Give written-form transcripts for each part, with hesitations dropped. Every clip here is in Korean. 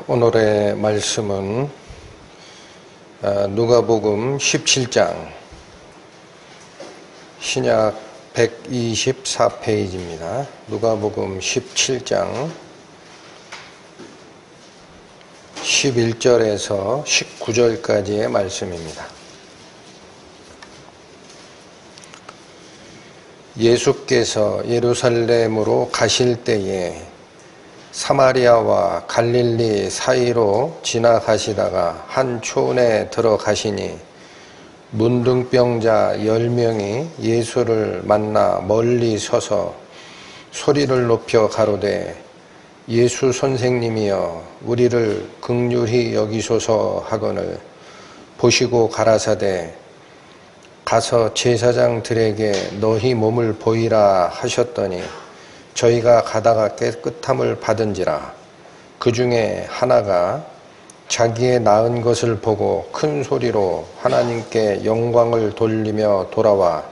오늘의 말씀은 누가복음 17장 신약 124페이지입니다. 누가복음 17장 11절에서 19절까지의 말씀입니다. 예수께서 예루살렘으로 가실 때에 사마리아와 갈릴리 사이로 지나가시다가 한 촌에 들어가시니 문둥병자 10명이 예수를 만나 멀리 서서 소리를 높여 가로되 예수 선생님이여 우리를 긍휼히 여기소서 하거늘 보시고 가라사대 가서 제사장들에게 너희 몸을 보이라 하셨더니 저희가 가다가 깨끗함을 받은지라. 그 중에 하나가 자기의 나은 것을 보고 큰 소리로 하나님께 영광을 돌리며 돌아와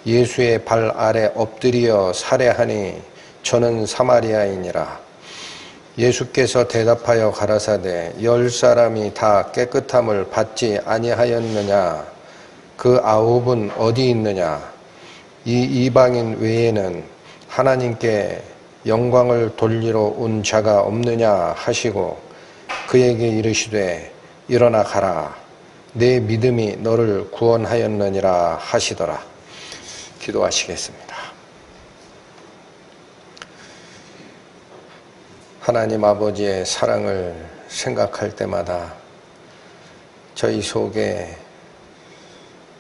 예수의 발 아래 엎드려 살해하니 저는 사마리아인이라. 예수께서 대답하여 가라사대 10사람이 다 깨끗함을 받지 아니하였느냐? 그 9은 어디 있느냐? 이 이방인 외에는 하나님께 영광을 돌리러 온 자가 없느냐 하시고 그에게 이르시되 일어나 가라 내 믿음이 너를 구원하였느니라 하시더라. 기도하시겠습니다. 하나님 아버지의 사랑을 생각할 때마다 저희 속에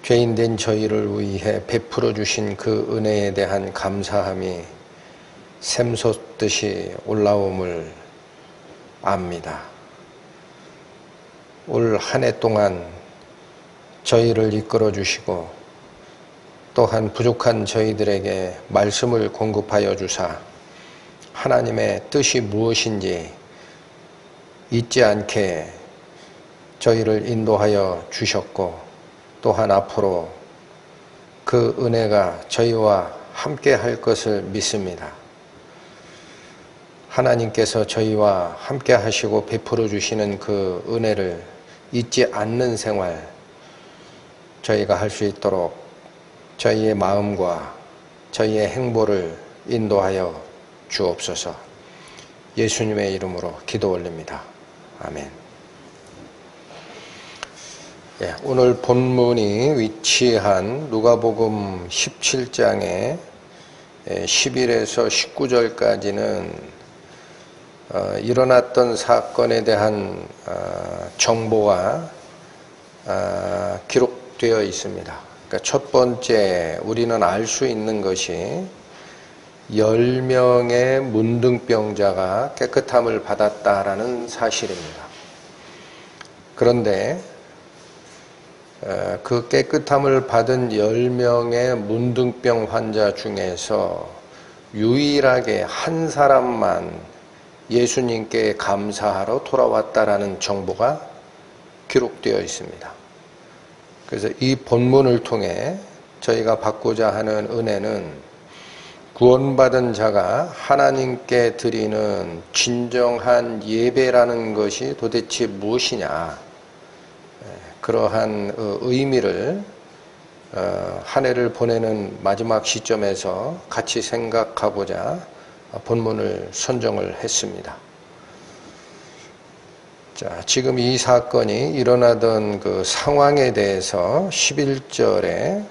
죄인된 저희를 위해 베풀어 주신 그 은혜에 대한 감사함이 샘솟듯이 올라옴을 압니다. 올 한 해 동안 저희를 이끌어 주시고 또한 부족한 저희들에게 말씀을 공급하여 주사 하나님의 뜻이 무엇인지 잊지 않게 저희를 인도하여 주셨고 또한 앞으로 그 은혜가 저희와 함께 할 것을 믿습니다. 하나님께서 저희와 함께 하시고 베풀어 주시는 그 은혜를 잊지 않는 생활 저희가 할 수 있도록 저희의 마음과 저희의 행보를 인도하여 주옵소서. 예수님의 이름으로 기도 올립니다. 아멘. 오늘 본문이 위치한 누가복음 17장의 11에서 19절까지는 일어났던 사건에 대한 정보가 기록되어 있습니다. 그러니까 첫 번째 우리는 알 수 있는 것이 10명의 문둥병자가 깨끗함을 받았다라는 사실입니다. 그런데 그 깨끗함을 받은 10명의 문둥병 환자 중에서 유일하게 한 사람만 예수님께 감사하러 돌아왔다라는 정보가 기록되어 있습니다. 그래서 이 본문을 통해 저희가 받고자 하는 은혜는 구원받은 자가 하나님께 드리는 진정한 예배라는 것이 도대체 무엇이냐, 그러한 의미를 한 해를 보내는 마지막 시점에서 같이 생각하고자 본문을 선정을 했습니다. 자, 지금 이 사건이 일어나던 그 상황에 대해서 11절에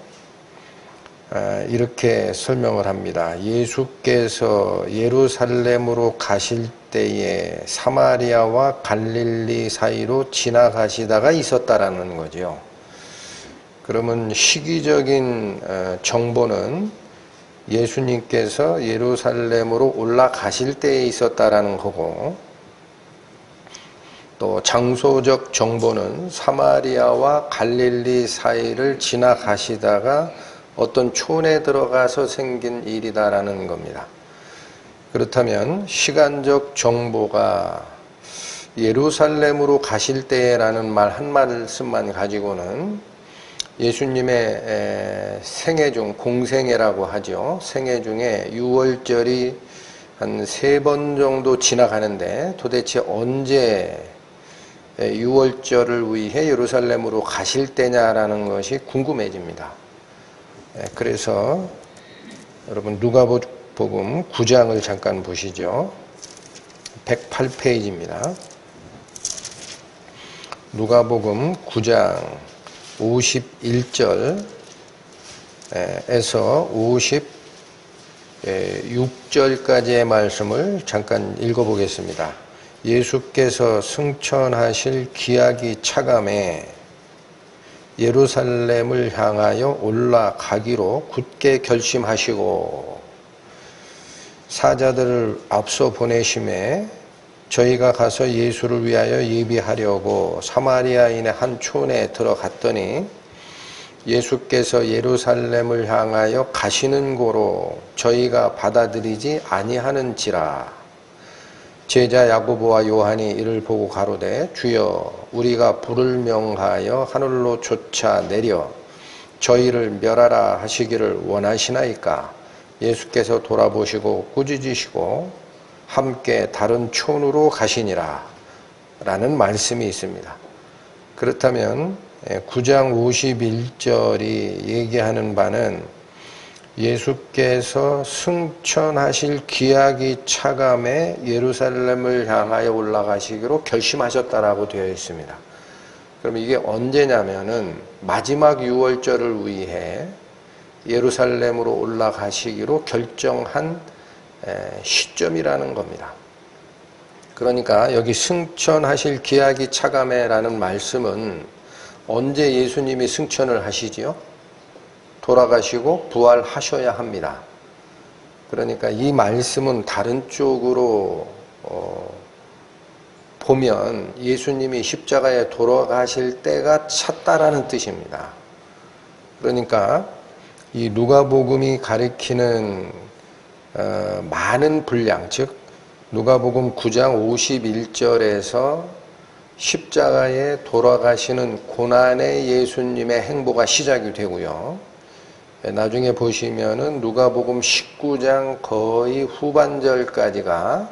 이렇게 설명을 합니다. 예수께서 예루살렘으로 가실 때에 사마리아와 갈릴리 사이로 지나가시다가 있었다라는 거죠. 그러면 시기적인 정보는 예수님께서 예루살렘으로 올라가실 때에 있었다라는 거고, 또 장소적 정보는 사마리아와 갈릴리 사이를 지나가시다가 어떤 촌에 들어가서 생긴 일이다라는 겁니다. 그렇다면 시간적 정보가 예루살렘으로 가실 때라는 말 한 말씀만 가지고는 예수님의 생애 중 공생애라고 하죠. 생애 중에 6월절이 한 3번 정도 지나가는데 도대체 언제 유월절을 위해 예루살렘으로 가실 때냐라는 것이 궁금해집니다. 그래서 여러분 누가복음 9장을 잠깐 보시죠. 108페이지입니다. 누가복음 9장 51절에서 56절까지의 말씀을 잠깐 읽어보겠습니다. 예수께서 승천하실 기약이 차감해 예루살렘을 향하여 올라가기로 굳게 결심하시고 사자들을 앞서 보내심에 저희가 가서 예수를 위하여 예비하려고 사마리아인의 한 촌에 들어갔더니 예수께서 예루살렘을 향하여 가시는 고로 저희가 받아들이지 아니하는지라. 제자 야고보와 요한이 이를 보고 가로되 주여 우리가 불을 명하여 하늘로 쫓아 내려 저희를 멸하라 하시기를 원하시나이까. 예수께서 돌아보시고 꾸짖으시고 함께 다른 촌으로 가시니라 라는 말씀이 있습니다. 그렇다면 9장 51절이 얘기하는 바는 예수께서 승천하실 기약이 차감해 예루살렘을 향하여 올라가시기로 결심하셨다라고 되어 있습니다. 그럼 이게 언제냐면은 마지막 유월절을 위해 예루살렘으로 올라가시기로 결정한 시점이라는 겁니다. 그러니까 여기 승천하실 기약이 차감해라는 말씀은 언제 예수님이 승천을 하시지요? 돌아가시고 부활하셔야 합니다. 그러니까 이 말씀은 다른 쪽으로 보면 예수님이 십자가에 돌아가실 때가 찼다라는 뜻입니다. 그러니까 이 누가복음이 가리키는 많은 분량, 즉 누가복음 9장 51절에서 십자가에 돌아가시는 고난의 예수님의 행보가 시작이 되고요. 나중에 보시면은 누가복음 19장 거의 후반절까지가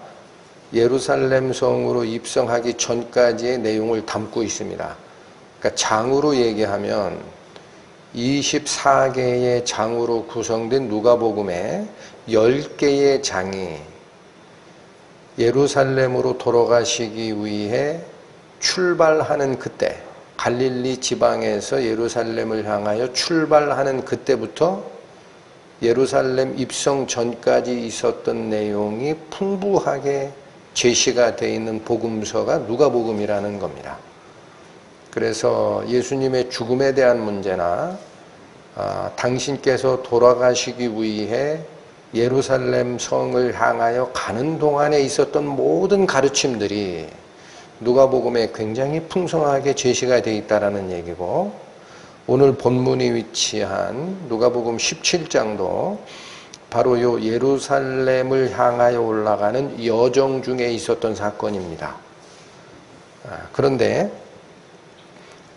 예루살렘 성으로 입성하기 전까지의 내용을 담고 있습니다. 그러니까 장으로 얘기하면 24개의 장으로 구성된 누가복음에 10개의 장이 예루살렘으로 돌아가시기 위해 출발하는 그때, 갈릴리 지방에서 예루살렘을 향하여 출발하는 그때부터 예루살렘 입성 전까지 있었던 내용이 풍부하게 제시가 되어 있는 복음서가 누가복음이라는 겁니다. 그래서 예수님의 죽음에 대한 문제나 당신께서 돌아가시기 위해 예루살렘 성을 향하여 가는 동안에 있었던 모든 가르침들이 누가복음에 굉장히 풍성하게 제시가 되어 있다는 얘기고, 오늘 본문이 위치한 누가복음 17장도 바로 요 예루살렘을 향하여 올라가는 여정 중에 있었던 사건입니다. 그런데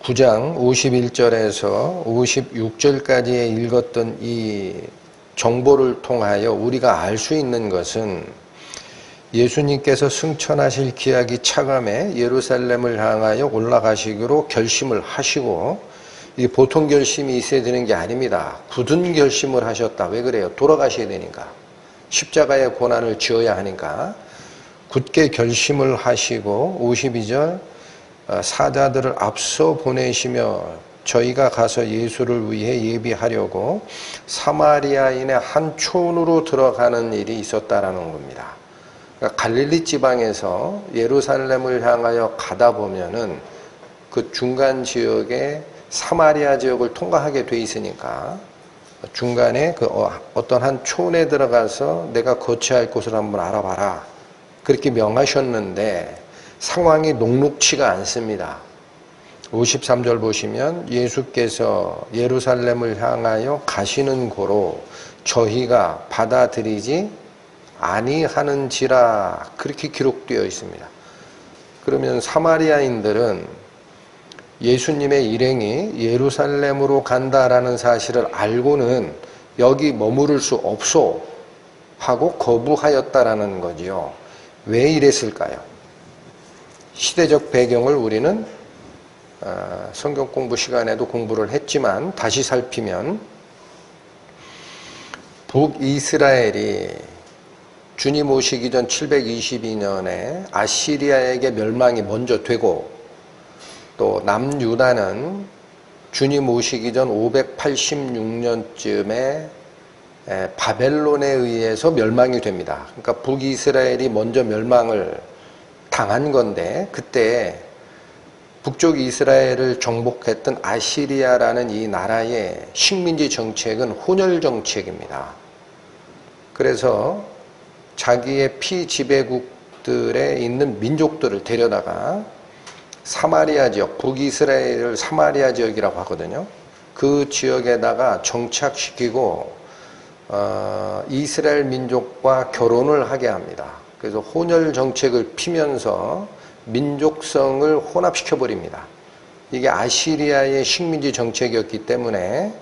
9장 51절에서 56절까지에 읽었던 이 정보를 통하여 우리가 알 수 있는 것은 예수님께서 승천하실 기약이 차감해 예루살렘을 향하여 올라가시기로 결심을 하시고, 이게 보통 결심이 있어야 되는 게 아닙니다. 굳은 결심을 하셨다. 왜 그래요? 돌아가셔야 되니까. 십자가의 고난을 지어야 하니까. 굳게 결심을 하시고 52절 사자들을 앞서 보내시며 저희가 가서 예수를 위해 예비하려고 사마리아인의 한 촌으로 들어가는 일이 있었다라는 겁니다. 그러니까 갈릴리 지방에서 예루살렘을 향하여 가다 보면은 그 중간 지역에 사마리아 지역을 통과하게 돼 있으니까 중간에 그 어떤 한 촌에 들어가서 내가 거처할 곳을 한번 알아봐라. 그렇게 명하셨는데 상황이 녹록치가 않습니다. 53절 보시면 예수께서 예루살렘을 향하여 가시는 고로 저희가 받아들이지 아니하는지라 그렇게 기록되어 있습니다. 그러면 사마리아인들은 예수님의 일행이 예루살렘으로 간다라는 사실을 알고는 여기 머무를 수 없소 하고 거부하였다라는 거지요. 왜 이랬을까요? 시대적 배경을 우리는 성경 공부 시간에도 공부를 했지만 다시 살피면 북이스라엘이 주님 오시기 전 722년에 아시리아에게 멸망이 먼저 되고, 또 남유다는 주님 오시기 전 586년쯤에 바벨론에 의해서 멸망이 됩니다. 그러니까 북이스라엘이 먼저 멸망을 당한 건데, 그때 북쪽 이스라엘을 정복했던 아시리아라는 이 나라의 식민지 정책은 혼혈 정책입니다. 그래서 자기의 피지배국들에 있는 민족들을 데려다가 사마리아 지역, 북이스라엘을 사마리아 지역이라고 하거든요. 그 지역에다가 정착시키고 이스라엘 민족과 결혼을 하게 합니다. 그래서 혼혈 정책을 피면서 민족성을 혼합시켜버립니다. 이게 아시리아의 식민지 정책이었기 때문에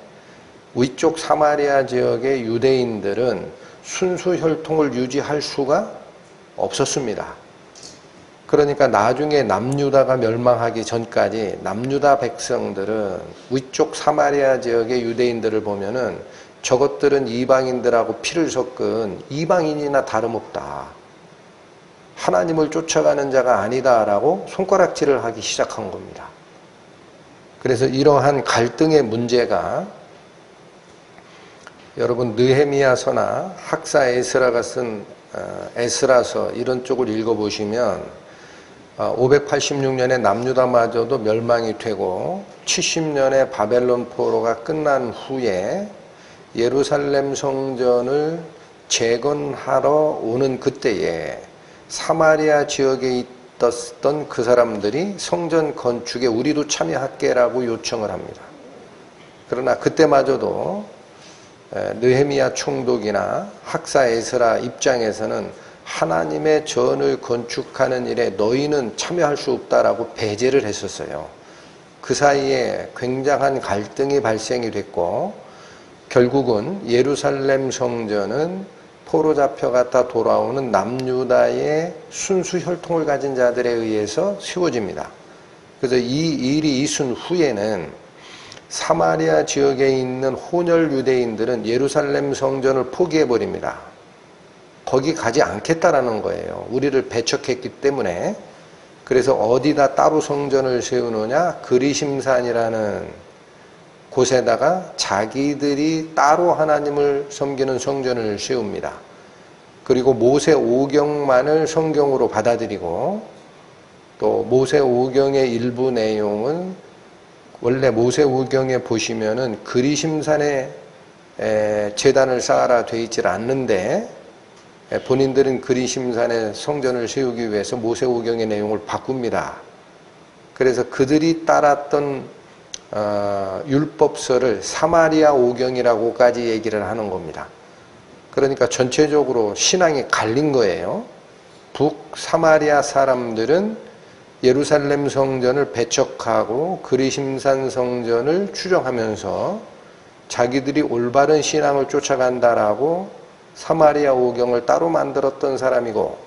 위쪽 사마리아 지역의 유대인들은 순수 혈통을 유지할 수가 없었습니다. 그러니까 나중에 남유다가 멸망하기 전까지 남유다 백성들은 위쪽 사마리아 지역의 유대인들을 보면은 저것들은 이방인들하고 피를 섞은 이방인이나 다름없다, 하나님을 쫓아가는 자가 아니다라고 손가락질을 하기 시작한 겁니다. 그래서 이러한 갈등의 문제가 여러분 느헤미야서나 학사 에스라가 쓴 에스라서 이런 쪽을 읽어보시면 586년에 남유다마저도 멸망이 되고 70년에 바벨론 포로가 끝난 후에 예루살렘 성전을 재건하러 오는 그때에 사마리아 지역에 있었던 그 사람들이 성전 건축에 우리도 참여할게라고 요청을 합니다. 그러나 그때마저도 느헤미야 총독이나 학사 에스라 입장에서는 하나님의 전을 건축하는 일에 너희는 참여할 수 없다라고 배제를 했었어요. 그 사이에 굉장한 갈등이 발생이 됐고, 결국은 예루살렘 성전은 포로 잡혀갔다 돌아오는 남유다의 순수 혈통을 가진 자들에 의해서 세워집니다. 그래서 이 일이 있은 후에는 사마리아 지역에 있는 혼혈 유대인들은 예루살렘 성전을 포기해버립니다. 거기 가지 않겠다라는 거예요. 우리를 배척했기 때문에. 그래서 어디다 따로 성전을 세우느냐? 그리심산이라는 곳에다가 자기들이 따로 하나님을 섬기는 성전을 세웁니다. 그리고 모세오경만을 성경으로 받아들이고, 또 모세오경의 일부 내용은 원래 모세오경에 보시면은 그리심산에 제단을 쌓아라 돼 있질 않는데, 본인들은 그리심산에 성전을 세우기 위해서 모세오경의 내용을 바꿉니다. 그래서 그들이 따랐던 율법서를 사마리아 오경이라고까지 얘기를 하는 겁니다. 그러니까 전체적으로 신앙이 갈린 거예요. 북사마리아 사람들은 예루살렘 성전을 배척하고 그리심산 성전을 추종하면서 자기들이 올바른 신앙을 쫓아간다라고 사마리아 오경을 따로 만들었던 사람이고,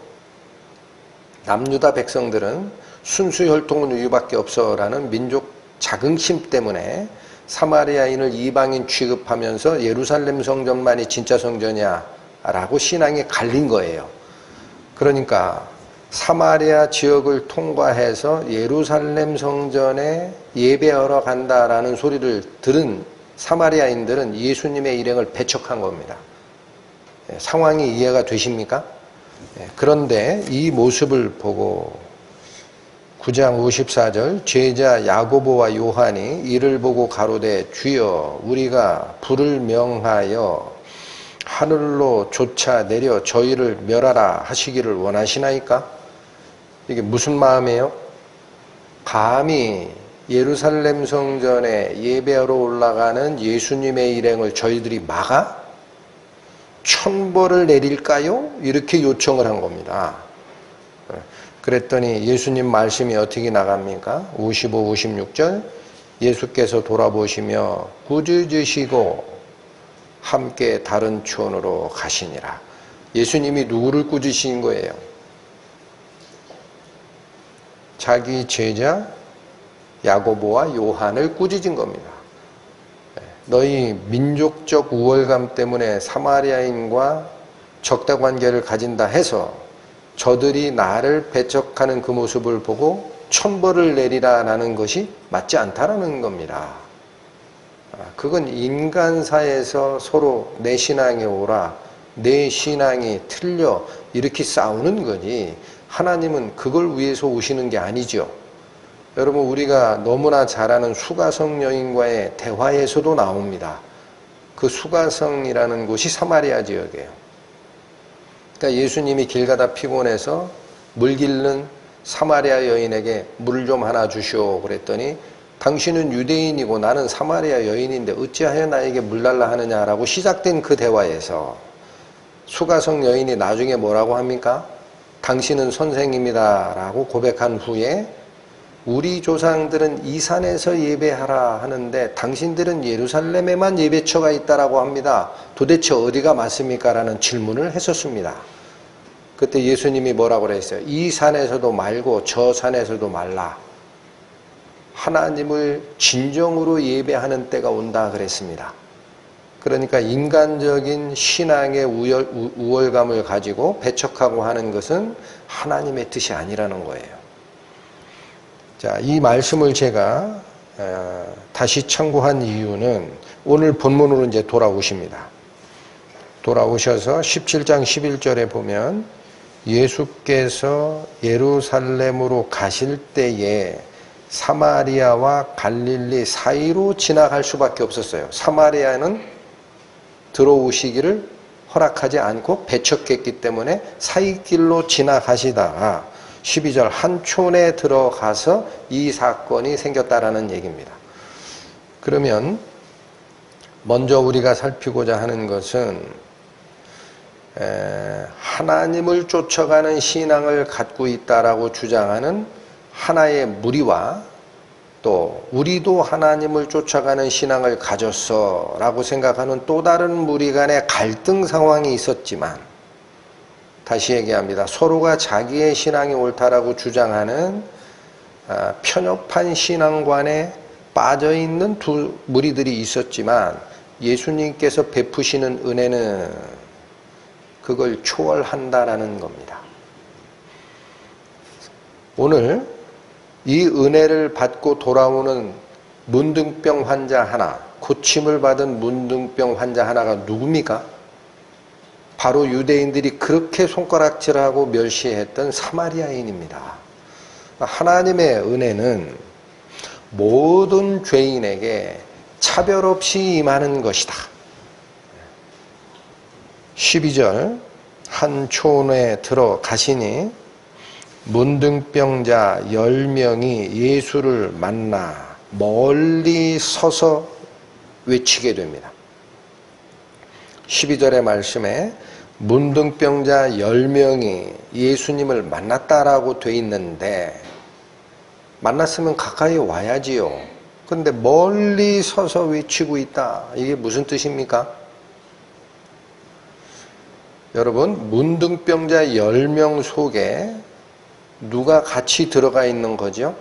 남유다 백성들은 순수 혈통은 우리밖에 없어라는 민족 자긍심 때문에 사마리아인을 이방인 취급하면서 예루살렘 성전만이 진짜 성전이야 라고 신앙이 갈린 거예요. 그러니까 사마리아 지역을 통과해서 예루살렘 성전에 예배하러 간다라는 소리를 들은 사마리아인들은 예수님의 일행을 배척한 겁니다. 상황이 이해가 되십니까? 그런데 이 모습을 보고 9장 54절 제자 야고보와 요한이 이를 보고 가로되 주여 우리가 불을 명하여 하늘로 쫓아 내려 저희를 멸하라 하시기를 원하시나이까? 이게 무슨 마음이에요? 감히 예루살렘 성전에 예배하러 올라가는 예수님의 일행을 저희들이 막아? 천벌을 내릴까요? 이렇게 요청을 한 겁니다. 그랬더니 예수님 말씀이 어떻게 나갑니까? 55, 56절 예수께서 돌아보시며 꾸짖으시고 함께 다른 촌으로 가시니라. 예수님이 누구를 꾸짖으신 거예요? 자기 제자 야고보와 요한을 꾸짖은 겁니다. 너희 민족적 우월감 때문에 사마리아인과 적대 관계를 가진다 해서 저들이 나를 배척하는 그 모습을 보고 천벌을 내리라라는 것이 맞지 않다라는 겁니다. 그건 인간사에서 서로 내 신앙이 옳아, 내 신앙이 틀려 이렇게 싸우는 거지, 하나님은 그걸 위해서 오시는 게 아니죠. 여러분, 우리가 너무나 잘 아는 수가성 여인과의 대화에서도 나옵니다. 그 수가성이라는 곳이 사마리아 지역이에요. 그러니까 예수님이 길 가다 피곤해서 물 길는 사마리아 여인에게 물 좀 하나 주시오 그랬더니, 당신은 유대인이고 나는 사마리아 여인인데 어찌하여 나에게 물 달라 하느냐라고 시작된 그 대화에서 수가성 여인이 나중에 뭐라고 합니까? 당신은 선생입니다 라고 고백한 후에, 우리 조상들은 이 산에서 예배하라 하는데 당신들은 예루살렘에만 예배처가 있다라고 합니다. 도대체 어디가 맞습니까? 라는 질문을 했었습니다. 그때 예수님이 뭐라고 그랬어요? 이 산에서도 말고 저 산에서도 말라. 하나님을 진정으로 예배하는 때가 온다 그랬습니다. 그러니까 인간적인 신앙의 우월감을 가지고 배척하고 하는 것은 하나님의 뜻이 아니라는 거예요. 자, 이 말씀을 제가 다시 참고한 이유는 오늘 본문으로 이제 돌아오십니다. 돌아오셔서 17장 11절에 보면 예수께서 예루살렘으로 가실 때에 사마리아와 갈릴리 사이로 지나갈 수밖에 없었어요. 사마리아는 들어오시기를 허락하지 않고 배척했기 때문에 사이길로 지나가시다가 12절 한 촌에 들어가서 이 사건이 생겼다라는 얘기입니다. 그러면 먼저 우리가 살피고자 하는 것은 하나님을 쫓아가는 신앙을 갖고 있다라고 주장하는 하나의 무리와 또 우리도 하나님을 쫓아가는 신앙을 가졌어 라고 생각하는 또 다른 무리 간의 갈등 상황이 있었지만, 다시 얘기합니다. 서로가 자기의 신앙이 옳다라고 주장하는 편협한 신앙관에 빠져있는 두 무리들이 있었지만, 예수님께서 베푸시는 은혜는 그걸 초월한다라는 겁니다. 오늘 이 은혜를 받고 돌아오는 문둥병 환자 하나, 고침을 받은 문둥병 환자 하나가 누굽니까? 바로 유대인들이 그렇게 손가락질하고 멸시했던 사마리아인입니다. 하나님의 은혜는 모든 죄인에게 차별 없이 임하는 것이다. 12절 한 촌에 들어가시니 문둥병자 10명이 예수를 만나 멀리 서서 외치게 됩니다. 12절의 말씀에 문둥병자 10명이 예수님을 만났다라고 돼 있는데, 만났으면 가까이 와야지요. 근데 멀리 서서 외치고 있다. 이게 무슨 뜻입니까? 여러분, 문둥병자 10명 속에 누가 같이 들어가 있는 거죠?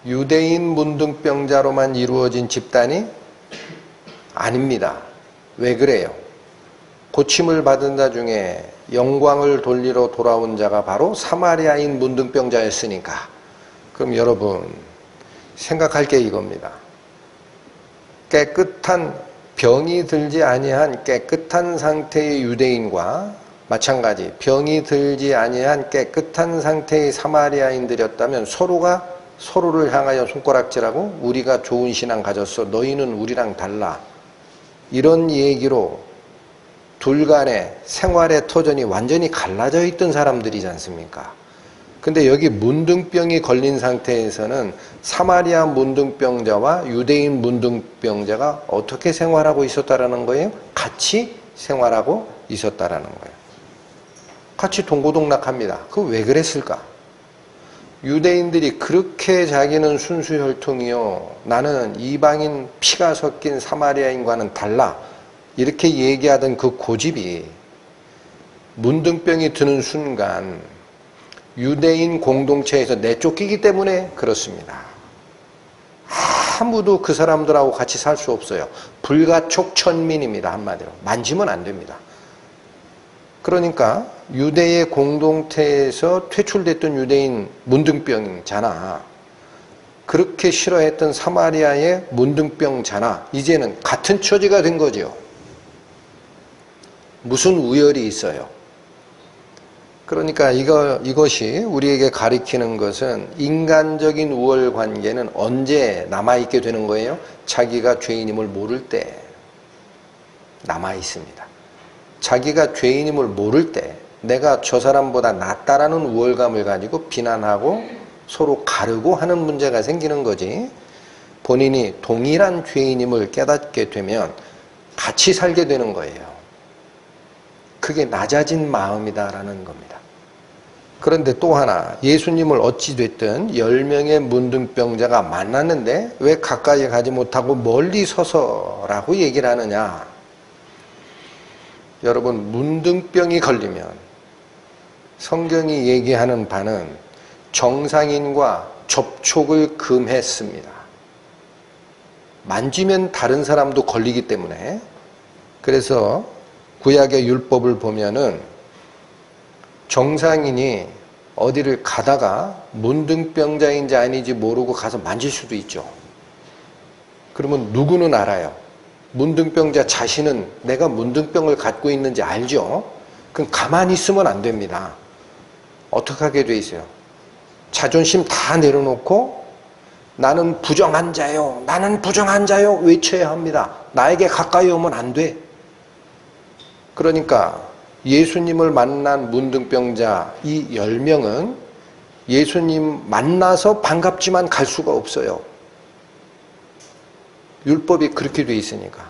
유대인 문둥병자로만 이루어진 집단이 아닙니다. 왜 그래요? 고침을 받은 자 중에 영광을 돌리러 돌아온 자가 바로 사마리아인 문둥병자였으니까. 그럼 여러분, 생각할 게 이겁니다. 깨끗한, 병이 들지 아니한 깨끗한 상태의 유대인과 마찬가지 병이 들지 아니한 깨끗한 상태의 사마리아인들이었다면 서로가 서로를 향하여 손가락질하고 우리가 좋은 신앙 가졌어, 너희는 우리랑 달라, 이런 얘기로 둘 간의 생활의 터전이 완전히 갈라져 있던 사람들이지 않습니까? 근데 여기 문둥병이 걸린 상태에서는 사마리아 문둥병자와 유대인 문둥병자가 어떻게 생활하고 있었다라는 거예요? 같이 생활하고 있었다라는 거예요. 같이 동고동락합니다. 그거 왜 그랬을까? 유대인들이 그렇게 자기는 순수혈통이요, 나는 이방인 피가 섞인 사마리아인과는 달라, 이렇게 얘기하던 그 고집이 문둥병이 드는 순간 유대인 공동체에서 내쫓기기 때문에 그렇습니다. 아무도 그 사람들하고 같이 살 수 없어요. 불가촉천민입니다. 한마디로. 만지면 안 됩니다. 그러니까 유대의 공동체에서 퇴출됐던 유대인 문둥병자나 그렇게 싫어했던 사마리아의 문둥병자나 이제는 같은 처지가 된 거죠. 무슨 우열이 있어요. 그러니까 이것이 우리에게 가리키는 것은 인간적인 우월 관계는 언제 남아있게 되는 거예요? 자기가 죄인임을 모를 때 남아있습니다. 자기가 죄인임을 모를 때 내가 저 사람보다 낫다라는 우월감을 가지고 비난하고 서로 가르고 하는 문제가 생기는 거지, 본인이 동일한 죄인임을 깨닫게 되면 같이 살게 되는 거예요. 그게 낮아진 마음이다라는 겁니다. 그런데 또 하나, 예수님을 어찌됐든 10명의 문둥병자가 만났는데 왜 가까이 가지 못하고 멀리 서서라고 얘기를 하느냐. 여러분, 문둥병이 걸리면 성경이 얘기하는 바는 정상인과 접촉을 금했습니다. 만지면 다른 사람도 걸리기 때문에. 그래서 구약의 율법을 보면은 정상인이 어디를 가다가 문둥병자인지 아닌지 모르고 가서 만질 수도 있죠. 그러면 누구는 알아요? 문둥병자 자신은 내가 문둥병을 갖고 있는지 알죠? 그럼 가만히 있으면 안 됩니다. 어떻게 하게 돼 있어요? 자존심 다 내려놓고 나는 부정한 자요, 나는 부정한 자요 외쳐야 합니다. 나에게 가까이 오면 안 돼. 그러니까 예수님을 만난 문둥병자 이 10명은 예수님 만나서 반갑지만 갈 수가 없어요. 율법이 그렇게 돼 있으니까.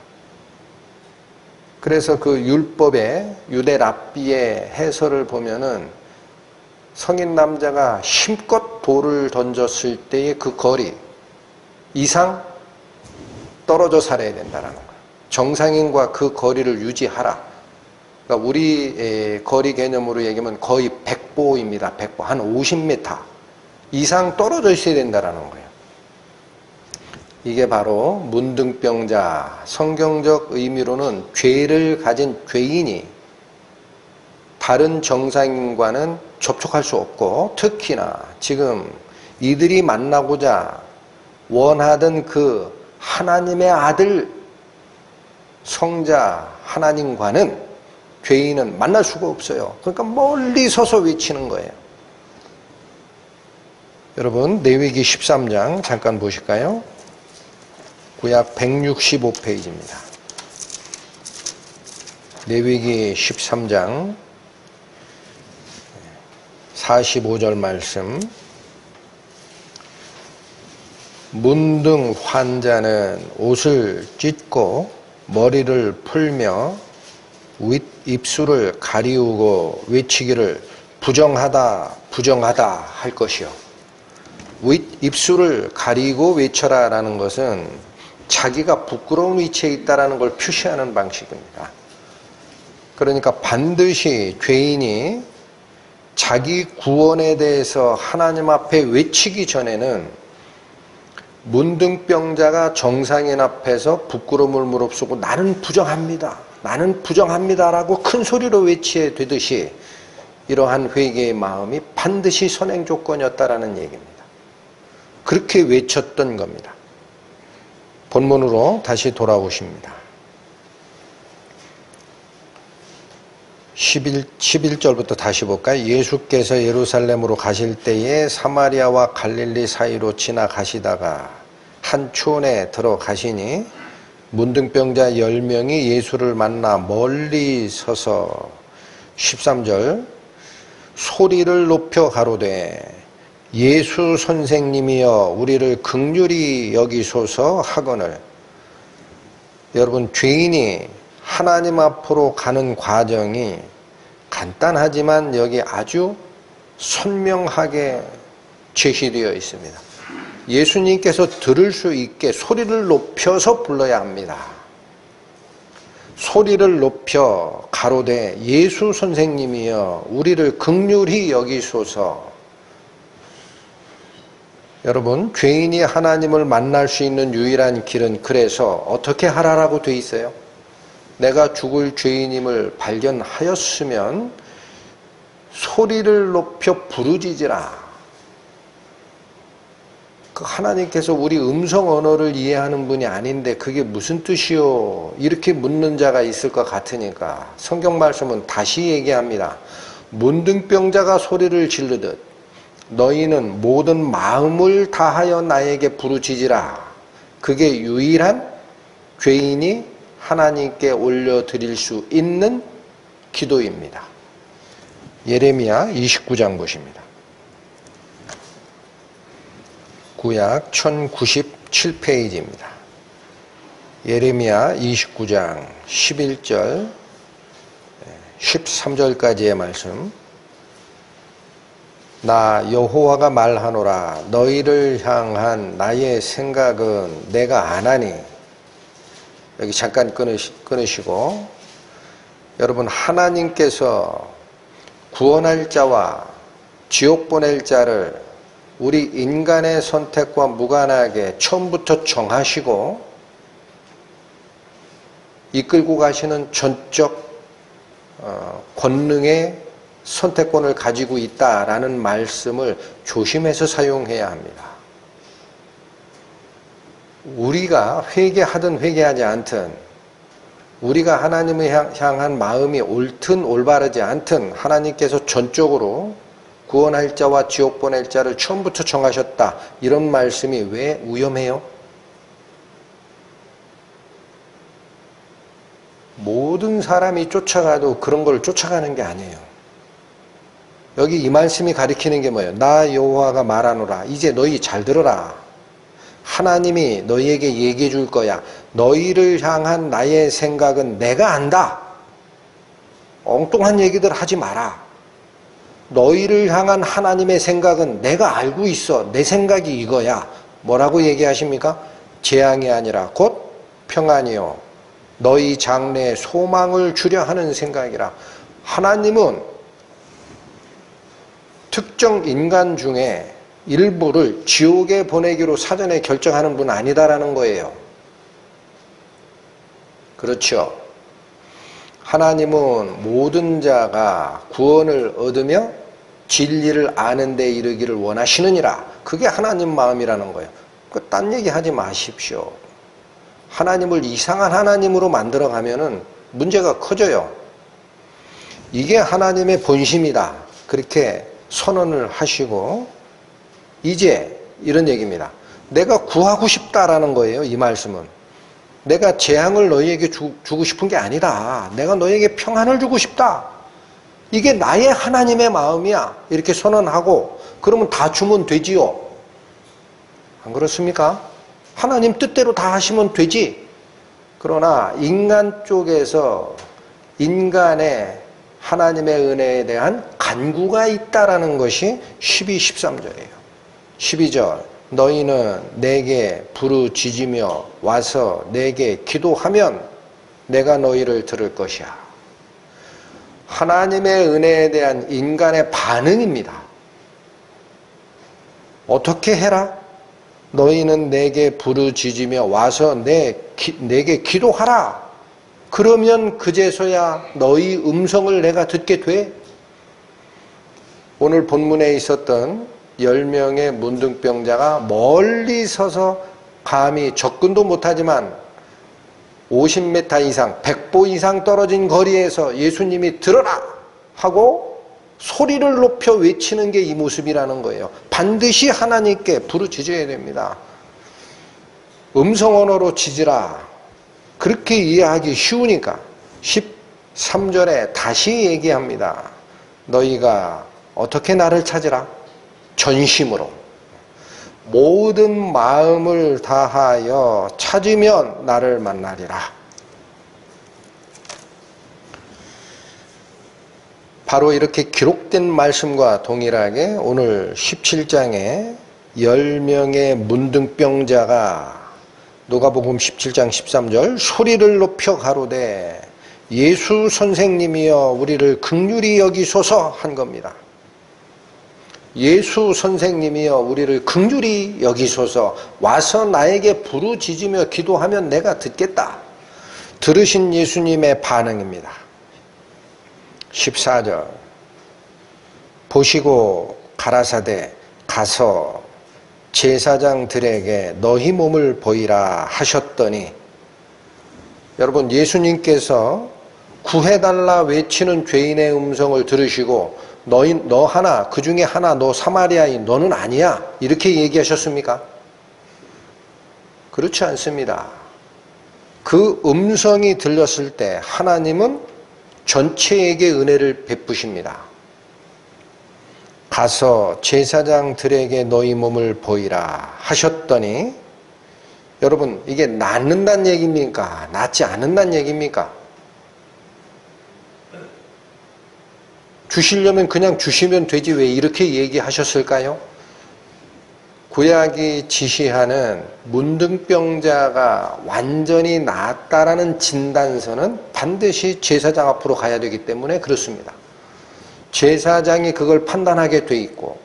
그래서 그 율법의 유대 랍비의 해설을 보면은 성인 남자가 힘껏 돌을 던졌을 때의 그 거리 이상 떨어져 살아야 된다는 거예요. 정상인과 그 거리를 유지하라. 그러니까 우리 거리 개념으로 얘기하면 거의 100보입니다. 100보. 한 50m 이상 떨어져 있어야 된다는 거예요. 이게 바로 문둥병자, 성경적 의미로는 죄를 가진 죄인이 다른 정상인과는 접촉할 수 없고, 특히나 지금 이들이 만나고자 원하던 그 하나님의 아들 성자 하나님과는 죄인은 만날 수가 없어요. 그러니까 멀리 서서 외치는 거예요. 여러분, 레위기 13장 잠깐 보실까요? 구약 165페이지입니다. 레위기 13장 45절 말씀. 문둥 환자는 옷을 찢고 머리를 풀며 윗입술을 가리우고 외치기를 부정하다 부정하다 할 것이요. 윗입술을 가리고 외쳐라 라는 것은 자기가 부끄러운 위치에 있다는 걸 표시하는 방식입니다. 그러니까 반드시 죄인이 자기 구원에 대해서 하나님 앞에 외치기 전에는 문둥병자가 정상인 앞에서 부끄러움을 무릅쓰고 나는 부정합니다, 나는 부정합니다라고 큰 소리로 외쳐야 되듯이 이러한 회개의 마음이 반드시 선행 조건이었다라는 얘기입니다. 그렇게 외쳤던 겁니다. 본문으로 다시 돌아오십니다. 11절부터 다시 볼까요? 예수께서 예루살렘으로 가실 때에 사마리아와 갈릴리 사이로 지나가시다가 한 촌에 들어가시니 문둥병자 10명이 예수를 만나 멀리 서서 13절 소리를 높여 가로되 예수 선생님이여 우리를 긍휼히 여기소서 하거늘. 여러분, 죄인이 하나님 앞으로 가는 과정이 간단하지만 여기 아주 선명하게 제시되어 있습니다. 예수님께서 들을 수 있게 소리를 높여서 불러야 합니다. 소리를 높여 가로되 예수 선생님이여 우리를 긍휼히 여기소서. 여러분, 죄인이 하나님을 만날 수 있는 유일한 길은 그래서 어떻게 하라라고 돼 있어요? 내가 죽을 죄인임을 발견하였으면 소리를 높여 부르짖으라. 그 하나님께서 우리 음성 언어를 이해하는 분이 아닌데 그게 무슨 뜻이요? 이렇게 묻는 자가 있을 것 같으니까 성경 말씀은 다시 얘기합니다. 문둥병자가 소리를 지르듯 너희는 모든 마음을 다하여 나에게 부르짖으라. 그게 유일한 죄인이 하나님께 올려드릴 수 있는 기도입니다. 예레미야 29장 보십니다. 구약 1097페이지입니다. 예레미야 29장 11절 13절까지의 말씀. 나 여호와가 말하노라 너희를 향한 나의 생각은 내가 아나니. 여기 잠깐 끊으시고, 여러분, 하나님께서 구원할 자와 지옥 보낼 자를 우리 인간의 선택과 무관하게 처음부터 정하시고 이끌고 가시는 전적 권능의 선택권을 가지고 있다라는 말씀을 조심해서 사용해야 합니다. 우리가 회개하든 회개하지 않든, 우리가 하나님을 향한 마음이 옳든 올바르지 않든 하나님께서 전적으로 구원할 자와 지옥 보낼 자를 처음부터 정하셨다. 이런 말씀이 왜 위험해요? 모든 사람이 쫓아가도 그런 걸 쫓아가는 게 아니에요. 여기 이 말씀이 가리키는 게 뭐예요? 나 여호와가 말하노라. 이제 너희 잘 들어라. 하나님이 너희에게 얘기해 줄 거야. 너희를 향한 나의 생각은 내가 안다. 엉뚱한 얘기들 하지 마라. 너희를 향한 하나님의 생각은 내가 알고 있어. 내 생각이 이거야. 뭐라고 얘기하십니까? 재앙이 아니라 곧 평안이요 너희 장래에 소망을 주려 하는 생각이라. 하나님은 특정 인간 중에 일부를 지옥에 보내기로 사전에 결정하는 분 아니다라는 거예요. 그렇죠? 하나님은 모든 자가 구원을 얻으며 진리를 아는 데 이르기를 원하시느니라. 그게 하나님 마음이라는 거예요. 딴 얘기 하지 마십시오. 하나님을 이상한 하나님으로 만들어가면은 문제가 커져요. 이게 하나님의 본심이다. 그렇게 선언을 하시고, 이제 이런 얘기입니다. 내가 구하고 싶다라는 거예요. 이 말씀은. 내가 재앙을 너희에게 주고 싶은 게 아니라 내가 너희에게 평안을 주고 싶다. 이게 나의 하나님의 마음이야. 이렇게 선언하고 그러면 다 주면 되지요. 안 그렇습니까? 하나님 뜻대로 다 하시면 되지. 그러나 인간 쪽에서 인간의 하나님의 은혜에 대한 간구가 있다라는 것이 12, 13절이에요. 12절 너희는 내게 부르짖으며 와서 내게 기도하면 내가 너희를 들을 것이야. 하나님의 은혜에 대한 인간의 반응입니다. 어떻게 해라? 너희는 내게 부르짖으며 와서 내게 기도하라. 그러면 그제서야 너희 음성을 내가 듣게 돼. 오늘 본문에 있었던 10명의 문둥병자가 멀리 서서 감히 접근도 못하지만 50m 이상, 100보 이상 떨어진 거리에서 예수님이 들어라 하고 소리를 높여 외치는 게 이 모습이라는 거예요. 반드시 하나님께 부르짖어야 됩니다. 음성 언어로 짖으라. 그렇게 이해하기 쉬우니까 13절에 다시 얘기합니다. 너희가 어떻게 나를 찾으라? 전심으로 모든 마음을 다하여 찾으면 나를 만나리라. 바로 이렇게 기록된 말씀과 동일하게 오늘 17장에 10명의 문둥병자가 누가복음 17장 13절 소리를 높여 가로되 예수 선생님이여 우리를 긍휼히 여기소서 한 겁니다. 예수 선생님이여 우리를 긍휼히 여기소서. 와서 나에게 부르짖으며 기도하면 내가 듣겠다. 들으신 예수님의 반응입니다. 14절 보시고 가라사대 가서 제사장들에게 너희 몸을 보이라 하셨더니, 여러분 예수님께서 구해달라 외치는 죄인의 음성을 들으시고 너 하나, 그 중에 하나, 너 사마리아인, 너는 아니야, 이렇게 얘기하셨습니까? 그렇지 않습니다. 그 음성이 들렸을 때 하나님은 전체에게 은혜를 베푸십니다. 가서 제사장들에게 너희 몸을 보이라 하셨더니, 여러분 이게 낫는다는 얘기입니까? 낫지 않는다는 얘기입니까? 주시려면 그냥 주시면 되지 왜 이렇게 얘기하셨을까요? 구약이 지시하는 문둥병자가 완전히 낫다라는 진단서는 반드시 제사장 앞으로 가야 되기 때문에 그렇습니다. 제사장이 그걸 판단하게 돼 있고,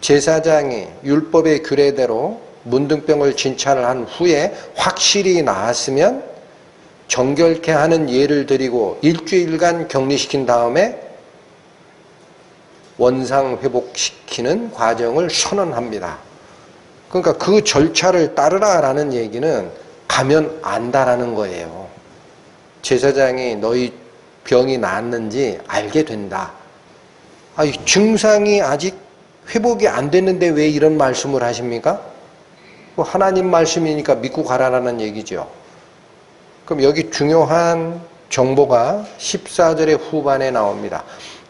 제사장이 율법의 규례대로 문둥병을 진찰을 한 후에 확실히 나았으면 정결케 하는 예를 드리고 일주일간 격리시킨 다음에 원상 회복시키는 과정을 선언합니다. 그러니까 그 절차를 따르라라는 얘기는 가면 안다라는 거예요. 제사장이 너희 병이 나았는지 알게 된다. 증상이 아직 회복이 안 됐는데 왜 이런 말씀을 하십니까? 하나님 말씀이니까 믿고 가라라는 얘기죠. 그럼 여기 중요한 정보가 14절의 후반에 나옵니다.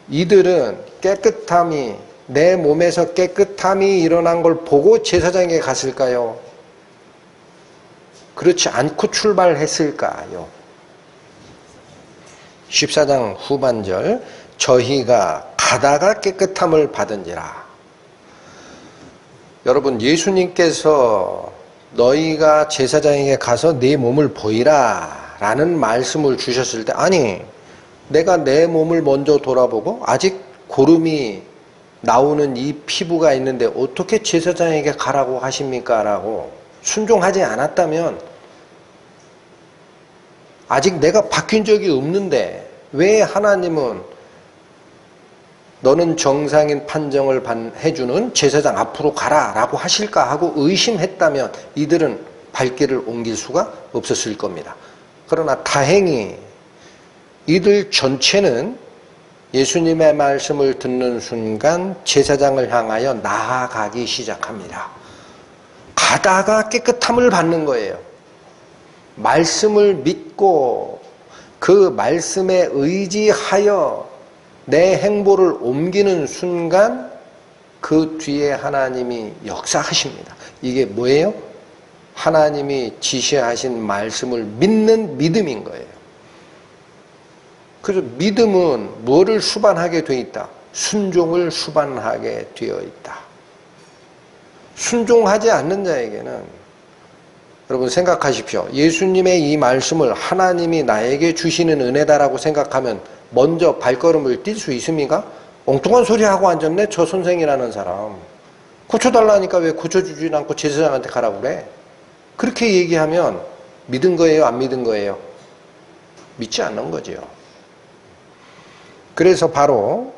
이들은 깨끗함이, 내 몸에서 깨끗함이 일어난 걸 보고 제사장에게 갔을까요? 그렇지 않고 출발했을까요? 14장 후반절, 저희가 가다가 깨끗함을 받은지라. 여러분 예수님께서 너희가 제사장에게 가서 네 몸을 보이라 라는 말씀을 주셨을 때, 아니 내가 내 몸을 먼저 돌아보고 아직 고름이 나오는 이 피부가 있는데 어떻게 제사장에게 가라고 하십니까? 라고 순종하지 않았다면, 아직 내가 바뀐 적이 없는데 왜 하나님은 너는 정상인 판정을 해주는 제사장 앞으로 가라 라고 하실까 하고 의심했다면 이들은 발길을 옮길 수가 없었을 겁니다. 그러나 다행히 이들 전체는 예수님의 말씀을 듣는 순간 제사장을 향하여 나아가기 시작합니다. 가다가 깨끗함을 받는 거예요. 말씀을 믿고 그 말씀에 의지하여 내 행보를 옮기는 순간 그 뒤에 하나님이 역사하십니다. 이게 뭐예요? 하나님이 지시하신 말씀을 믿는 믿음인 거예요. 그래서 믿음은 뭐를 수반하게 되어 있다? 순종을 수반하게 되어 있다. 순종하지 않는 자에게는, 여러분 생각하십시오. 예수님의 이 말씀을 하나님이 나에게 주시는 은혜다라고 생각하면 먼저 발걸음을 뛸 수 있습니까? 엉뚱한 소리 하고 앉았네 저 선생이라는 사람. 고쳐달라니까 왜 고쳐주지 않고 제사장한테 가라고 그래? 그렇게 얘기하면 믿은 거예요? 안 믿은 거예요? 믿지 않는 거죠. 그래서 바로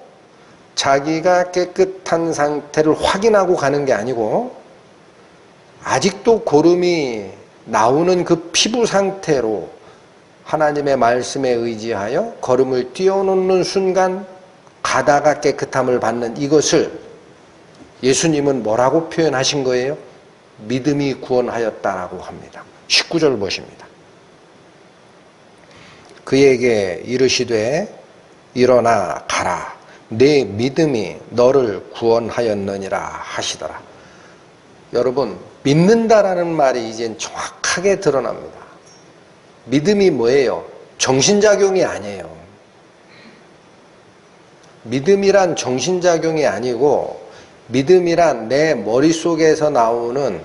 자기가 깨끗한 상태를 확인하고 가는 게 아니고 아직도 고름이 나오는 그 피부 상태로 하나님의 말씀에 의지하여 걸음을 띄워놓는 순간 가다가 깨끗함을 받는 이것을 예수님은 뭐라고 표현하신 거예요? 믿음이 구원하였다라고 합니다. 19절 보십니다. 그에게 이르시되 일어나 가라. 내 믿음이 너를 구원하였느니라 하시더라. 여러분 믿는다라는 말이 이젠 정확하게 드러납니다. 믿음이 뭐예요? 정신작용이 아니에요. 믿음이란 정신작용이 아니고 믿음이란 내 머릿속에서 나오는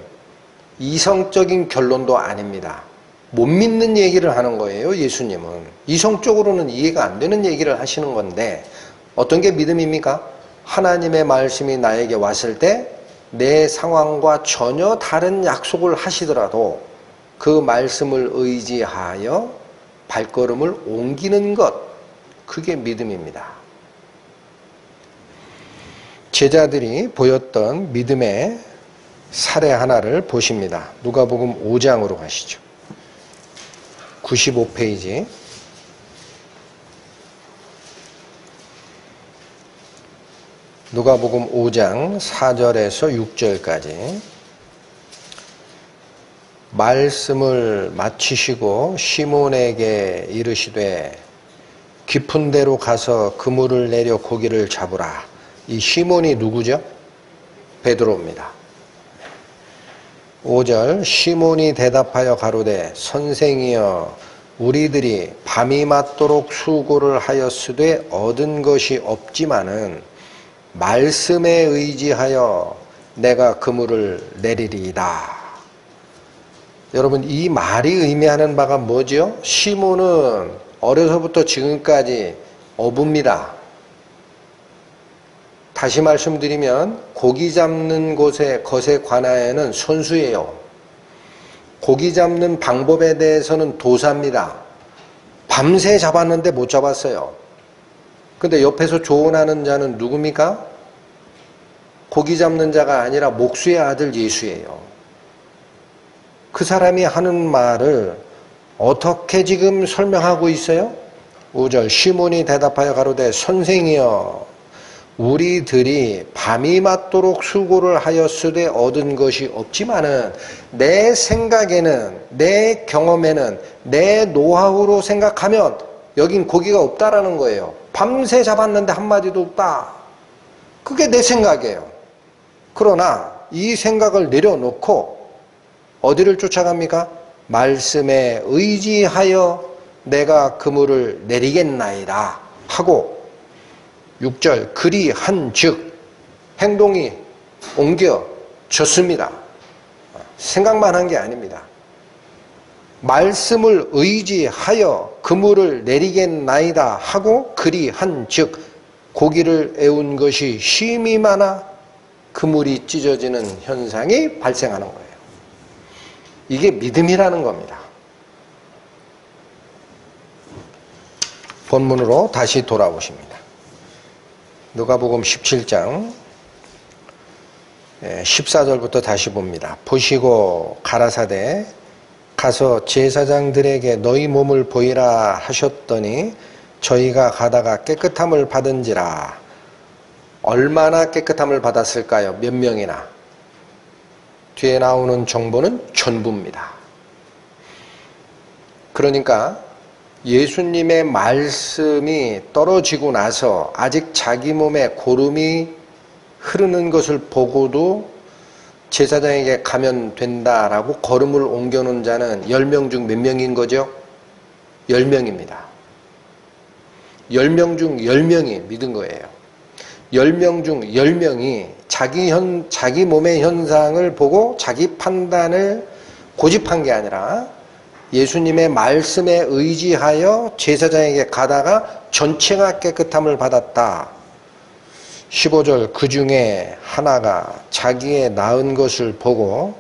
이성적인 결론도 아닙니다. 못 믿는 얘기를 하는 거예요, 예수님은. 이성적으로는 이해가 안 되는 얘기를 하시는 건데, 어떤 게 믿음입니까? 하나님의 말씀이 나에게 왔을 때 내 상황과 전혀 다른 약속을 하시더라도 그 말씀을 의지하여 발걸음을 옮기는 것, 그게 믿음입니다. 제자들이 보였던 믿음의 사례 하나를 보십니다. 누가복음 5장으로 가시죠. 95페이지. 누가복음 5장 4절에서 6절까지. 말씀을 마치시고 시몬에게 이르시되 깊은 데로 가서 그물을 내려 고기를 잡으라. 이 시몬이 누구죠? 베드로입니다. 5절 시몬이 대답하여 가로되 선생이여 우리들이 밤이 맞도록 수고를 하였으되 얻은 것이 없지만은 말씀에 의지하여 내가 그물을 내리리이다. 여러분, 이 말이 의미하는 바가 뭐죠? 시몬은 어려서부터 지금까지 어부입니다. 다시 말씀드리면 고기 잡는 것에 관하여는 선수예요. 고기 잡는 방법에 대해서는 도사입니다. 밤새 잡았는데 못 잡았어요. 근데 옆에서 조언하는 자는 누굽니까? 고기 잡는 자가 아니라 목수의 아들 예수예요. 그 사람이 하는 말을 어떻게 지금 설명하고 있어요? 5절 시몬이 대답하여 가로되 선생이여 우리들이 밤이 맞도록 수고를 하였으되 얻은 것이 없지만은 내 생각에는 내 경험에는 내 노하우로 생각하면 여긴 고기가 없다라는 거예요. 밤새 잡았는데 한 마디도 없다. 그게 내 생각이에요. 그러나 이 생각을 내려놓고 어디를 쫓아갑니까? 말씀에 의지하여 내가 그물을 내리겠나이다 하고 6절 그리 한즉 행동이 옮겨졌습니다. 생각만 한 게 아닙니다. 말씀을 의지하여 그물을 내리겠나이다 하고 그리 한즉 고기를 에운 것이 심히 많아 그물이 찢어지는 현상이 발생하는 거예요. 이게 믿음이라는 겁니다. 본문으로 다시 돌아오십니다. 누가복음 17장 14절부터 다시 봅니다. 보시고 가라사대 가서 제사장들에게 너희 몸을 보이라 하셨더니 저희가 가다가 깨끗함을 받은지라. 얼마나 깨끗함을 받았을까요? 몇 명이나? 뒤에 나오는 정보는 전부입니다. 그러니까 예수님의 말씀이 떨어지고 나서 아직 자기 몸에 고름이 흐르는 것을 보고도 제사장에게 가면 된다라고 걸음을 옮겨놓은 자는 10명 중 몇 명인 거죠? 10명입니다. 10명 중 10명이 믿은 거예요. 10명 중 10명이 자기 몸의 현상을 보고 자기 판단을 고집한 게 아니라 예수님의 말씀에 의지하여 제사장에게 가다가 전체가 깨끗함을 받았다. 15절 그 중에 하나가 자기의 나은 것을 보고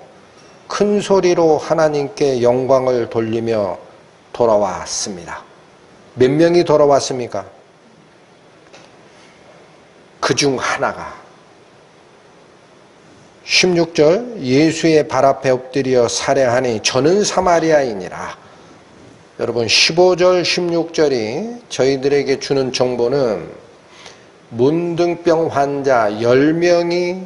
큰 소리로 하나님께 영광을 돌리며 돌아왔습니다. 몇 명이 돌아왔습니까? 그 중 하나가. 16절 예수의 발 앞에 엎드려 살해하니 저는 사마리아인이라. 여러분 15절 16절이 저희들에게 주는 정보는 문둥병 환자 10명이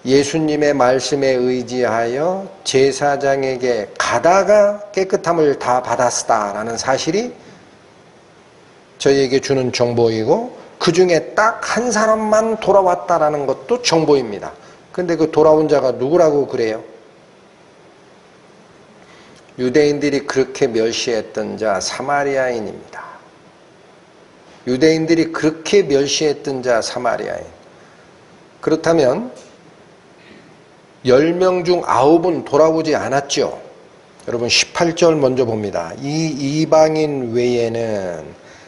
예수님의 말씀에 의지하여 제사장에게 가다가 깨끗함을 다 받았다라는 사실이 저희에게 주는 정보이고 그 중에 딱 한 사람만 돌아왔다라는 것도 정보입니다. 근데 그 돌아온 자가 누구라고 그래요? 유대인들이 그렇게 멸시했던 자 사마리아인입니다. 유대인들이 그렇게 멸시했던 자 사마리아인. 그렇다면 10명 중 9은 돌아오지 않았죠. 여러분 18절 먼저 봅니다. 이 이방인 외에는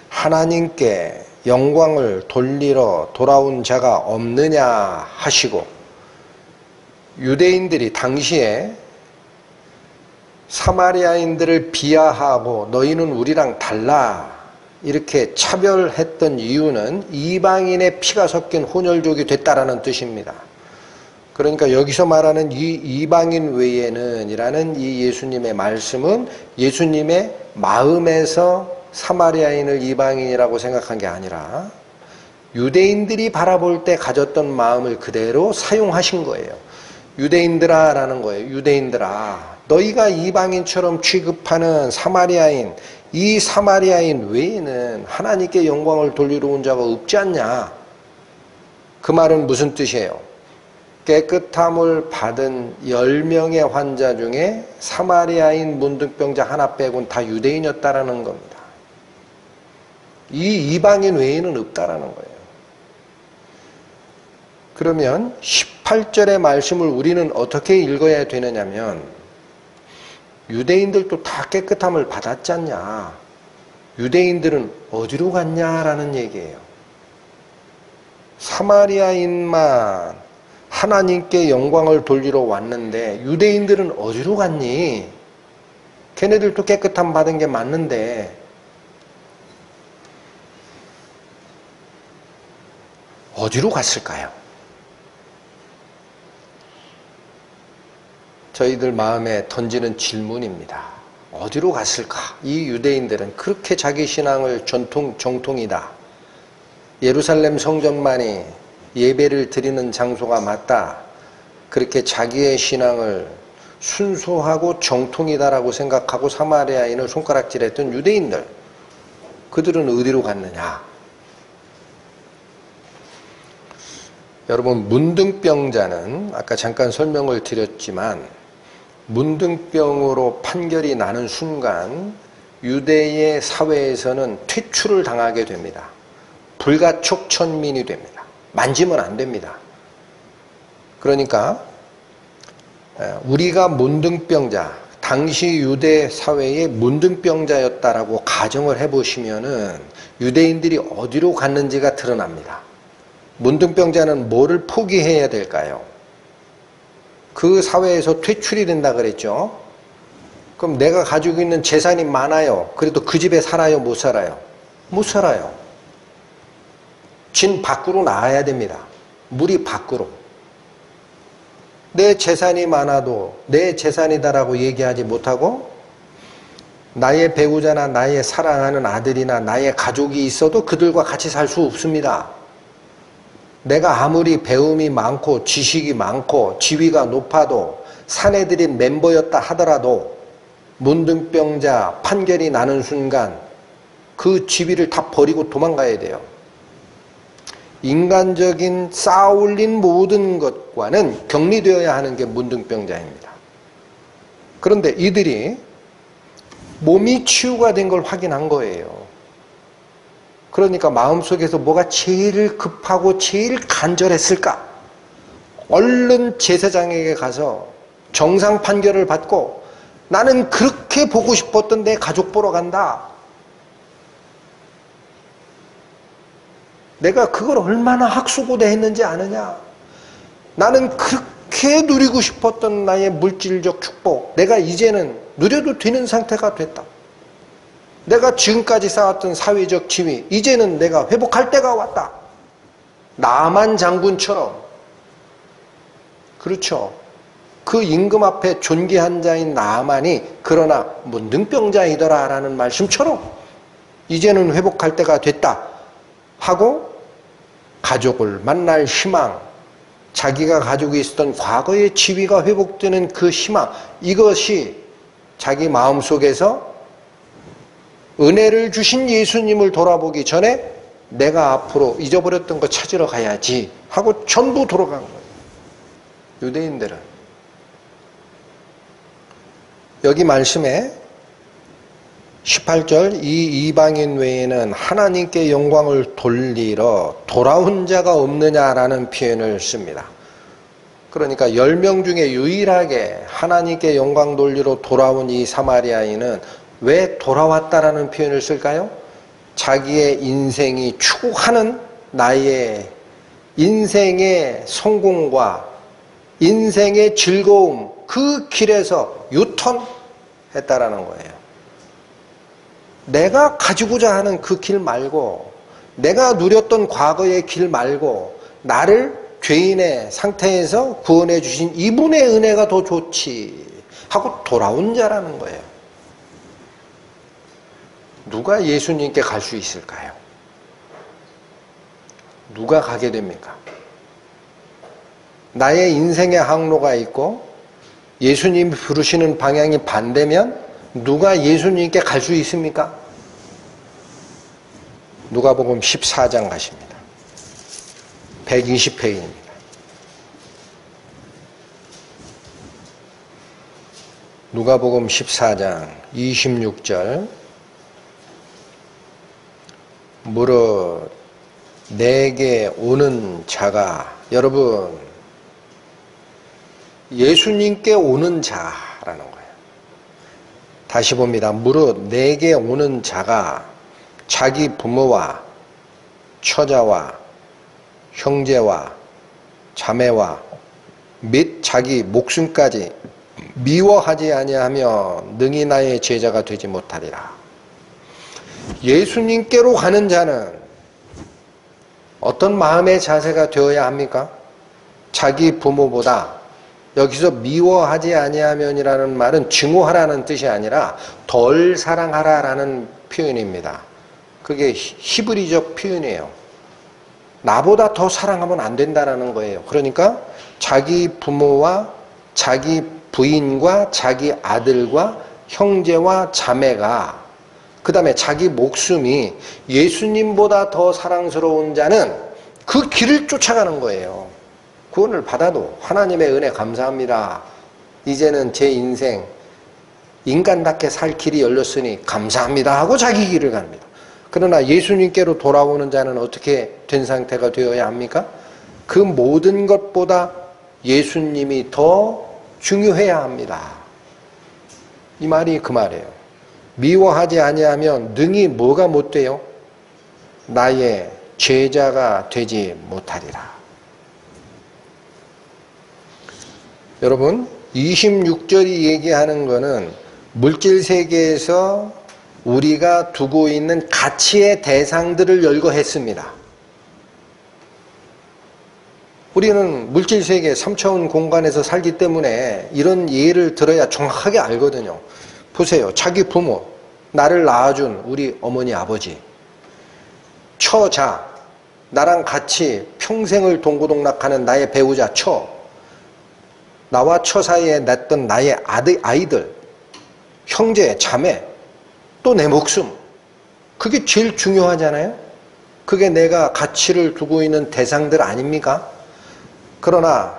하나님께 영광을 돌리러 돌아온 자가 없느냐 하시고, 유대인들이 당시에 사마리아인들을 비하하고 너희는 우리랑 달라 이렇게 차별했던 이유는 이방인의 피가 섞인 혼혈족이 됐다라는 뜻입니다. 그러니까 여기서 말하는 이 이방인 외에는 이라는 이 예수님의 말씀은 예수님의 마음에서 사마리아인을 이방인이라고 생각한 게 아니라 유대인들이 바라볼 때 가졌던 마음을 그대로 사용하신 거예요. 유대인들아 라는 거예요. 유대인들아, 너희가 이방인처럼 취급하는 사마리아인, 이 사마리아인 외에는 하나님께 영광을 돌리러 온 자가 없지 않냐. 그 말은 무슨 뜻이에요? 깨끗함을 받은 10명의 환자 중에 사마리아인 문둥병자 하나 빼고는 다 유대인이었다라는 겁니다. 이 이방인 외에는 없다라는 거예요. 그러면 18절의 말씀을 우리는 어떻게 읽어야 되느냐면, 유대인들도 다 깨끗함을 받았지 않냐, 유대인들은 어디로 갔냐라는 얘기예요. 사마리아인만 하나님께 영광을 돌리러 왔는데 유대인들은 어디로 갔니? 걔네들도 깨끗함 받은 게 맞는데 어디로 갔을까요? 저희들 마음에 던지는 질문입니다. 어디로 갔을까? 이 유대인들은 그렇게 자기 신앙을 정통이다, 예루살렘 성전만이 예배를 드리는 장소가 맞다, 그렇게 자기의 신앙을 순수하고 정통이다라고 생각하고 사마리아인을 손가락질했던 유대인들, 그들은 어디로 갔느냐? 여러분, 문둥병자는 아까 잠깐 설명을 드렸지만 문둥병으로 판결이 나는 순간 유대의 사회에서는 퇴출을 당하게 됩니다. 불가촉천민이 됩니다. 만지면 안 됩니다. 그러니까 우리가 문둥병자, 당시 유대 사회의 문둥병자였다라고 가정을 해보시면은 유대인들이 어디로 갔는지가 드러납니다. 문둥병자는 뭐를 포기해야 될까요? 그 사회에서 퇴출이 된다 그랬죠. 그럼 내가 가지고 있는 재산이 많아요. 그래도 그 집에 살아요? 못 살아요? 못 살아요. 진 밖으로 나와야 됩니다. 무리 밖으로. 내 재산이 많아도 내 재산이다라고 얘기하지 못하고, 나의 배우자나 나의 사랑하는 아들이나 나의 가족이 있어도 그들과 같이 살 수 없습니다. 내가 아무리 배움이 많고 지식이 많고 지위가 높아도 사내들인 멤버였다 하더라도 문둥병자 판결이 나는 순간 그 지위를 다 버리고 도망가야 돼요. 인간적인 쌓아올린 모든 것과는 격리되어야 하는 게 문둥병자입니다. 그런데 이들이 몸이 치유가 된 걸 확인한 거예요. 그러니까 마음속에서 뭐가 제일 급하고 제일 간절했을까? 얼른 제사장에게 가서 정상 판결을 받고, 나는 그렇게 보고 싶었던 내 가족 보러 간다. 내가 그걸 얼마나 학수고대했는지 아느냐? 나는 그렇게 누리고 싶었던 나의 물질적 축복, 내가 이제는 누려도 되는 상태가 됐다. 내가 지금까지 쌓았던 사회적 지위, 이제는 내가 회복할 때가 왔다. 나만 장군처럼. 그렇죠. 그 임금 앞에 존귀한 자인 나만이 그러나 문둥병자이더라 라는 말씀처럼 이제는 회복할 때가 됐다 하고, 가족을 만날 희망, 자기가 가지고 있었던 과거의 지위가 회복되는 그 희망, 이것이 자기 마음속에서 은혜를 주신 예수님을 돌아보기 전에 내가 앞으로 잊어버렸던 거 찾으러 가야지 하고 전부 돌아간 거예요. 유대인들은. 여기 말씀에 18절, 이 이방인 외에는 하나님께 영광을 돌리러 돌아온 자가 없느냐라는 표현을 씁니다. 그러니까 10명 중에 유일하게 하나님께 영광 돌리러 돌아온 이 사마리아인은 왜 돌아왔다라는 표현을 쓸까요? 자기의 인생이 추구하는 나의 인생의 성공과 인생의 즐거움, 그 길에서 유턴했다라는 거예요. 내가 가지고자 하는 그 길 말고, 내가 누렸던 과거의 길 말고, 나를 죄인의 상태에서 구원해 주신 이분의 은혜가 더 좋지 하고 돌아온 자라는 거예요. 누가 예수님께 갈 수 있을까요? 누가 가게 됩니까? 나의 인생의 항로가 있고 예수님이 부르시는 방향이 반대면 누가 예수님께 갈 수 있습니까? 누가복음 14장 가십니다. 120페이지입니다. 누가복음 14장 26절 무릇 내게 오는 자가, 여러분 예수님께 오는 자라는 거예요. 다시 봅니다. 무릇 내게 오는 자가 자기 부모와 처자와 형제와 자매와 및 자기 목숨까지 미워하지 아니하면 능히 나의 제자가 되지 못하리라. 예수님께로 가는 자는 어떤 마음의 자세가 되어야 합니까? 자기 부모보다, 여기서 미워하지 아니하면이라는 말은 증오하라는 뜻이 아니라 덜 사랑하라라는 표현입니다. 그게 히브리적 표현이에요. 나보다 더 사랑하면 안 된다라는 거예요. 그러니까 자기 부모와 자기 부인과 자기 아들과 형제와 자매가, 그 다음에 자기 목숨이 예수님보다 더 사랑스러운 자는 그 길을 쫓아가는 거예요. 구원을 받아도 하나님의 은혜 감사합니다. 이제는 제 인생 인간답게 살 길이 열렸으니 감사합니다 하고 자기 길을 갑니다. 그러나 예수님께로 돌아오는 자는 어떻게 된 상태가 되어야 합니까? 그 모든 것보다 예수님이 더 중요해야 합니다. 이 말이 그 말이에요. 미워하지 아니하면 능히 뭐가 못 돼요? 나의 제자가 되지 못하리라. 여러분, 26절이 얘기하는 것은 물질 세계에서 우리가 두고 있는 가치의 대상들을 열거했습니다. 우리는 물질 세계 3차원 공간에서 살기 때문에 이런 예를 들어야 정확하게 알거든요. 보세요. 자기 부모, 나를 낳아준 우리 어머니 아버지, 처자, 나랑 같이 평생을 동고동락하는 나의 배우자 처, 나와 처 사이에 냈던 나의 아이들, 형제, 자매, 또 내 목숨, 그게 제일 중요하잖아요. 그게 내가 가치를 두고 있는 대상들 아닙니까? 그러나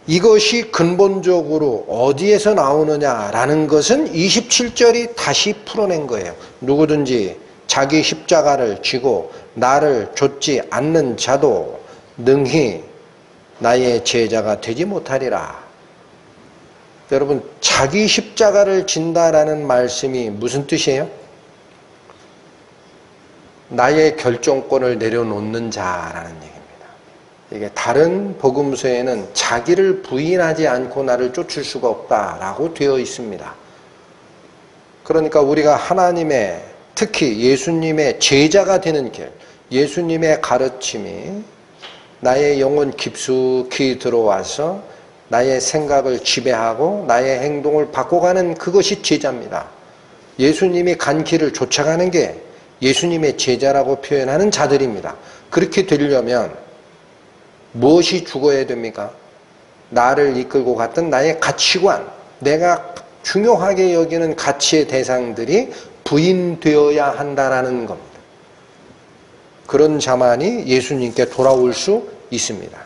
이것이 근본적으로 어디에서 나오느냐라는 것은 27절이 다시 풀어낸 거예요. 누구든지 자기 십자가를 지고 나를 좇지 않는 자도 능히 나의 제자가 되지 못하리라. 여러분, 자기 십자가를 진다라는 말씀이 무슨 뜻이에요? 나의 결정권을 내려놓는 자라는 얘기입니다. 이게 다른 복음서에는 자기를 부인하지 않고 나를 쫓을 수가 없다라고 되어 있습니다. 그러니까 우리가 하나님의, 특히 예수님의 제자가 되는 길, 예수님의 가르침이 나의 영혼 깊숙이 들어와서 나의 생각을 지배하고 나의 행동을 바꿔가는 그것이 제자입니다. 예수님이 간 길을 쫓아가는 게 예수님의 제자라고 표현하는 자들입니다. 그렇게 되려면 무엇이 죽어야 됩니까? 나를 이끌고 갔던 나의 가치관, 내가 중요하게 여기는 가치의 대상들이 부인되어야 한다는 겁니다. 그런 자만이 예수님께 돌아올 수 있습니다.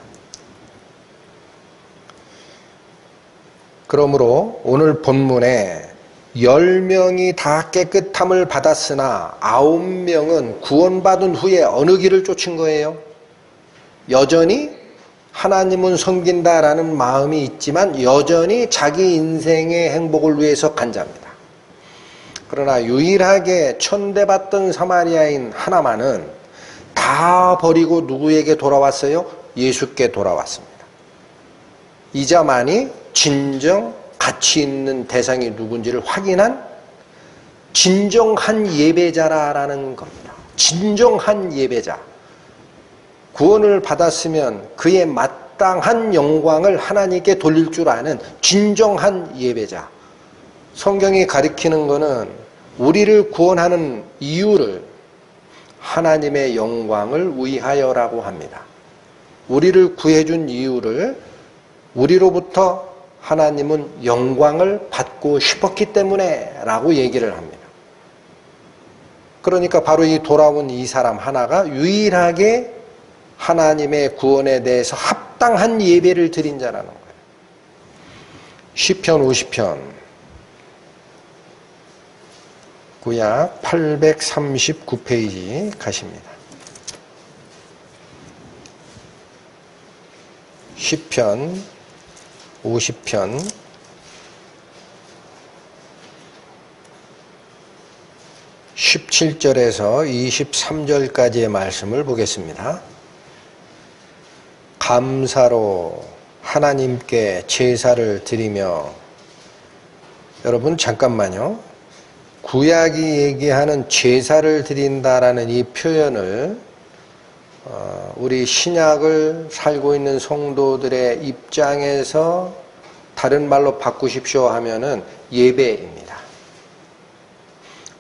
그러므로 오늘 본문에 10명이 다 깨끗함을 받았으나 9명은 구원받은 후에 어느 길을 쫓은 거예요? 여전히 하나님은 섬긴다라는 마음이 있지만 여전히 자기 인생의 행복을 위해서 간자합니다. 그러나 유일하게 천대받던 사마리아인 하나만은 다 버리고 누구에게 돌아왔어요? 예수께 돌아왔습니다. 이자만이 진정 가치 있는 대상이 누군지를 확인한 진정한 예배자라는 겁니다. 진정한 예배자. 구원을 받았으면 그의 마땅한 영광을 하나님께 돌릴 줄 아는 진정한 예배자. 성경이 가리키는 것은 우리를 구원하는 이유를 하나님의 영광을 위하여라고 합니다. 우리를 구해준 이유를 우리로부터 하나님은 영광을 받고 싶었기 때문에 라고 얘기를 합니다. 그러니까 바로 이 돌아온 이 사람 하나가 유일하게 하나님의 구원에 대해서 합당한 예배를 드린 자라는 거예요. 시편 50편 구약 839페이지 가십니다. 시편 50편 17절에서 23절까지의 말씀을 보겠습니다. 감사로 하나님께 제사를 드리며, 여러분 잠깐만요. 구약이 얘기하는 제사를 드린다라는 이 표현을 우리 신약을 살고 있는 성도들의 입장에서 다른 말로 바꾸십시오 하면은 예배입니다.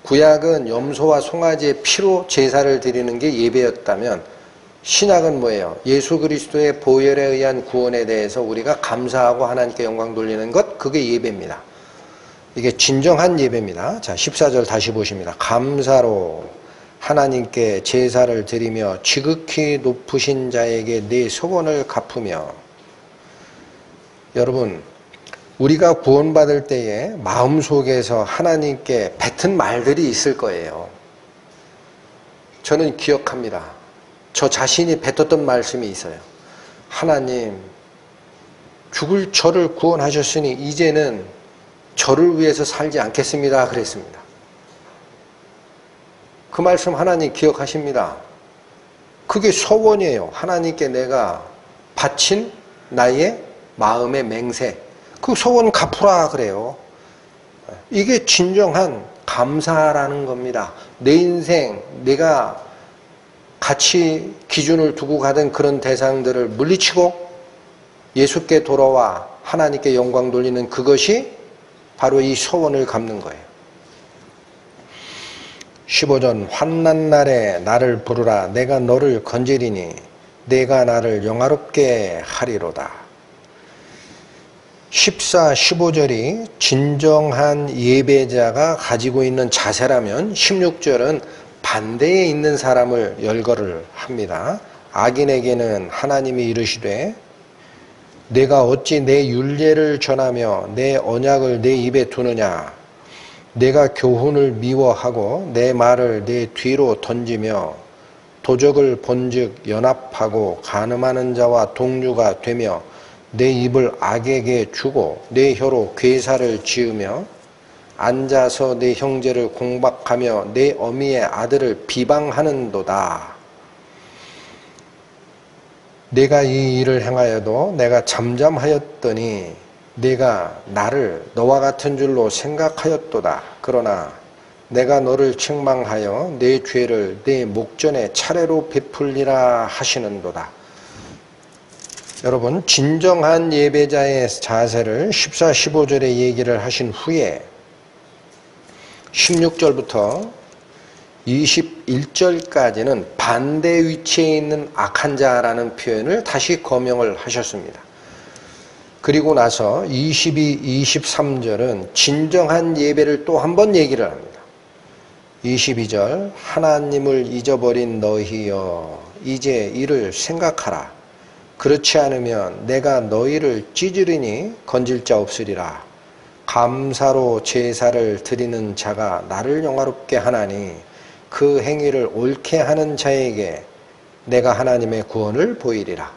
구약은 염소와 송아지의 피로 제사를 드리는 게 예배였다면 신약은 뭐예요? 예수 그리스도의 보혈에 의한 구원에 대해서 우리가 감사하고 하나님께 영광 돌리는 것, 그게 예배입니다. 이게 진정한 예배입니다. 자, 14절 다시 보십니다. 감사로 하나님께 제사를 드리며 지극히 높으신 자에게 내 소원을 갚으며. 여러분, 우리가 구원받을 때에 마음속에서 하나님께 뱉은 말들이 있을 거예요. 저는 기억합니다. 저 자신이 뱉었던 말씀이 있어요. 하나님, 죽을 저를 구원하셨으니 이제는 저를 위해서 살지 않겠습니다. 그랬습니다. 그 말씀 하나님 기억하십니다. 그게 소원이에요. 하나님께 내가 바친 나의 마음의 맹세. 그 소원 갚으라 그래요. 이게 진정한 감사라는 겁니다. 내 인생, 내가 가치 기준을 두고 가던 그런 대상들을 물리치고 예수께 돌아와 하나님께 영광 돌리는 그것이 바로 이 소원을 갚는 거예요. 15절 환난 날에 나를 부르라. 내가 너를 건지리니 내가 나를 영화롭게 하리로다. 14, 15절이 진정한 예배자가 가지고 있는 자세라면 16절은 반대에 있는 사람을 열거를 합니다. 악인에게는 하나님이 이르시되 내가 어찌 내 율례를 전하며 내 언약을 내 입에 두느냐. 내가 교훈을 미워하고 내 말을 내 뒤로 던지며 도적을 본즉 연합하고 간음하는 자와 동류가 되며 내 입을 악에게 주고 내 혀로 괴사를 지으며 앉아서 내 형제를 공박하며 내 어미의 아들을 비방하는도다. 내가 이 일을 행하여도 내가 잠잠하였더니 내가 나를 너와 같은 줄로 생각하였도다. 그러나 내가 너를 책망하여 내 죄를 내 목전에 차례로 베풀리라 하시는도다. 여러분, 진정한 예배자의 자세를 14, 15절에 얘기를 하신 후에 16절부터 21절까지는 반대 위치에 있는 악한 자라는 표현을 다시 거명을 하셨습니다. 그리고 나서 22, 23절은 진정한 예배를 또 한 번 얘기를 합니다. 22절 하나님을 잊어버린 너희여 이제 이를 생각하라. 그렇지 않으면 내가 너희를 찢으리니 건질 자 없으리라. 감사로 제사를 드리는 자가 나를 영화롭게 하나니 그 행위를 옳게 하는 자에게 내가 하나님의 구원을 보이리라.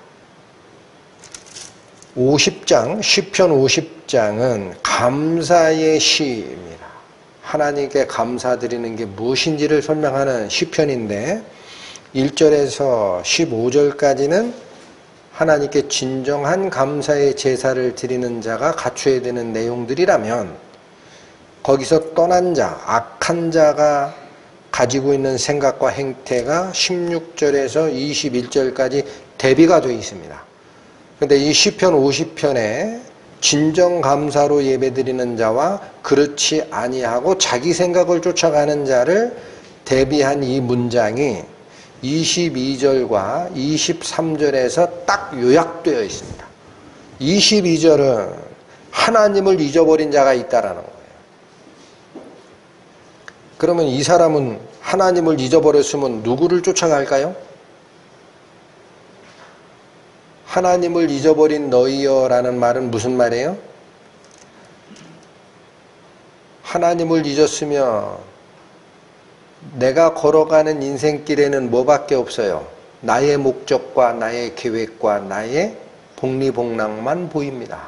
50장, 시편 50장은 감사의 시입니다. 하나님께 감사드리는 게 무엇인지를 설명하는 시편인데 1절에서 15절까지는 하나님께 진정한 감사의 제사를 드리는 자가 갖춰야 되는 내용들이라면 거기서 떠난 자, 악한 자가 가지고 있는 생각과 행태가 16절에서 21절까지 대비가 되어 있습니다. 그런데 이 시편 50편에 진정 감사로 예배드리는 자와 그렇지 아니하고 자기 생각을 쫓아가는 자를 대비한 이 문장이 22절과 23절에서 딱 요약되어 있습니다. 22절은 하나님을 잊어버린 자가 있다라는 거예요. 그러면 이 사람은 하나님을 잊어버렸으면 누구를 쫓아갈까요? 하나님을 잊어버린 너희여라는 말은 무슨 말이에요? 하나님을 잊었으면 내가 걸어가는 인생길에는 뭐밖에 없어요? 나의 목적과 나의 계획과 나의 복리복락만 보입니다.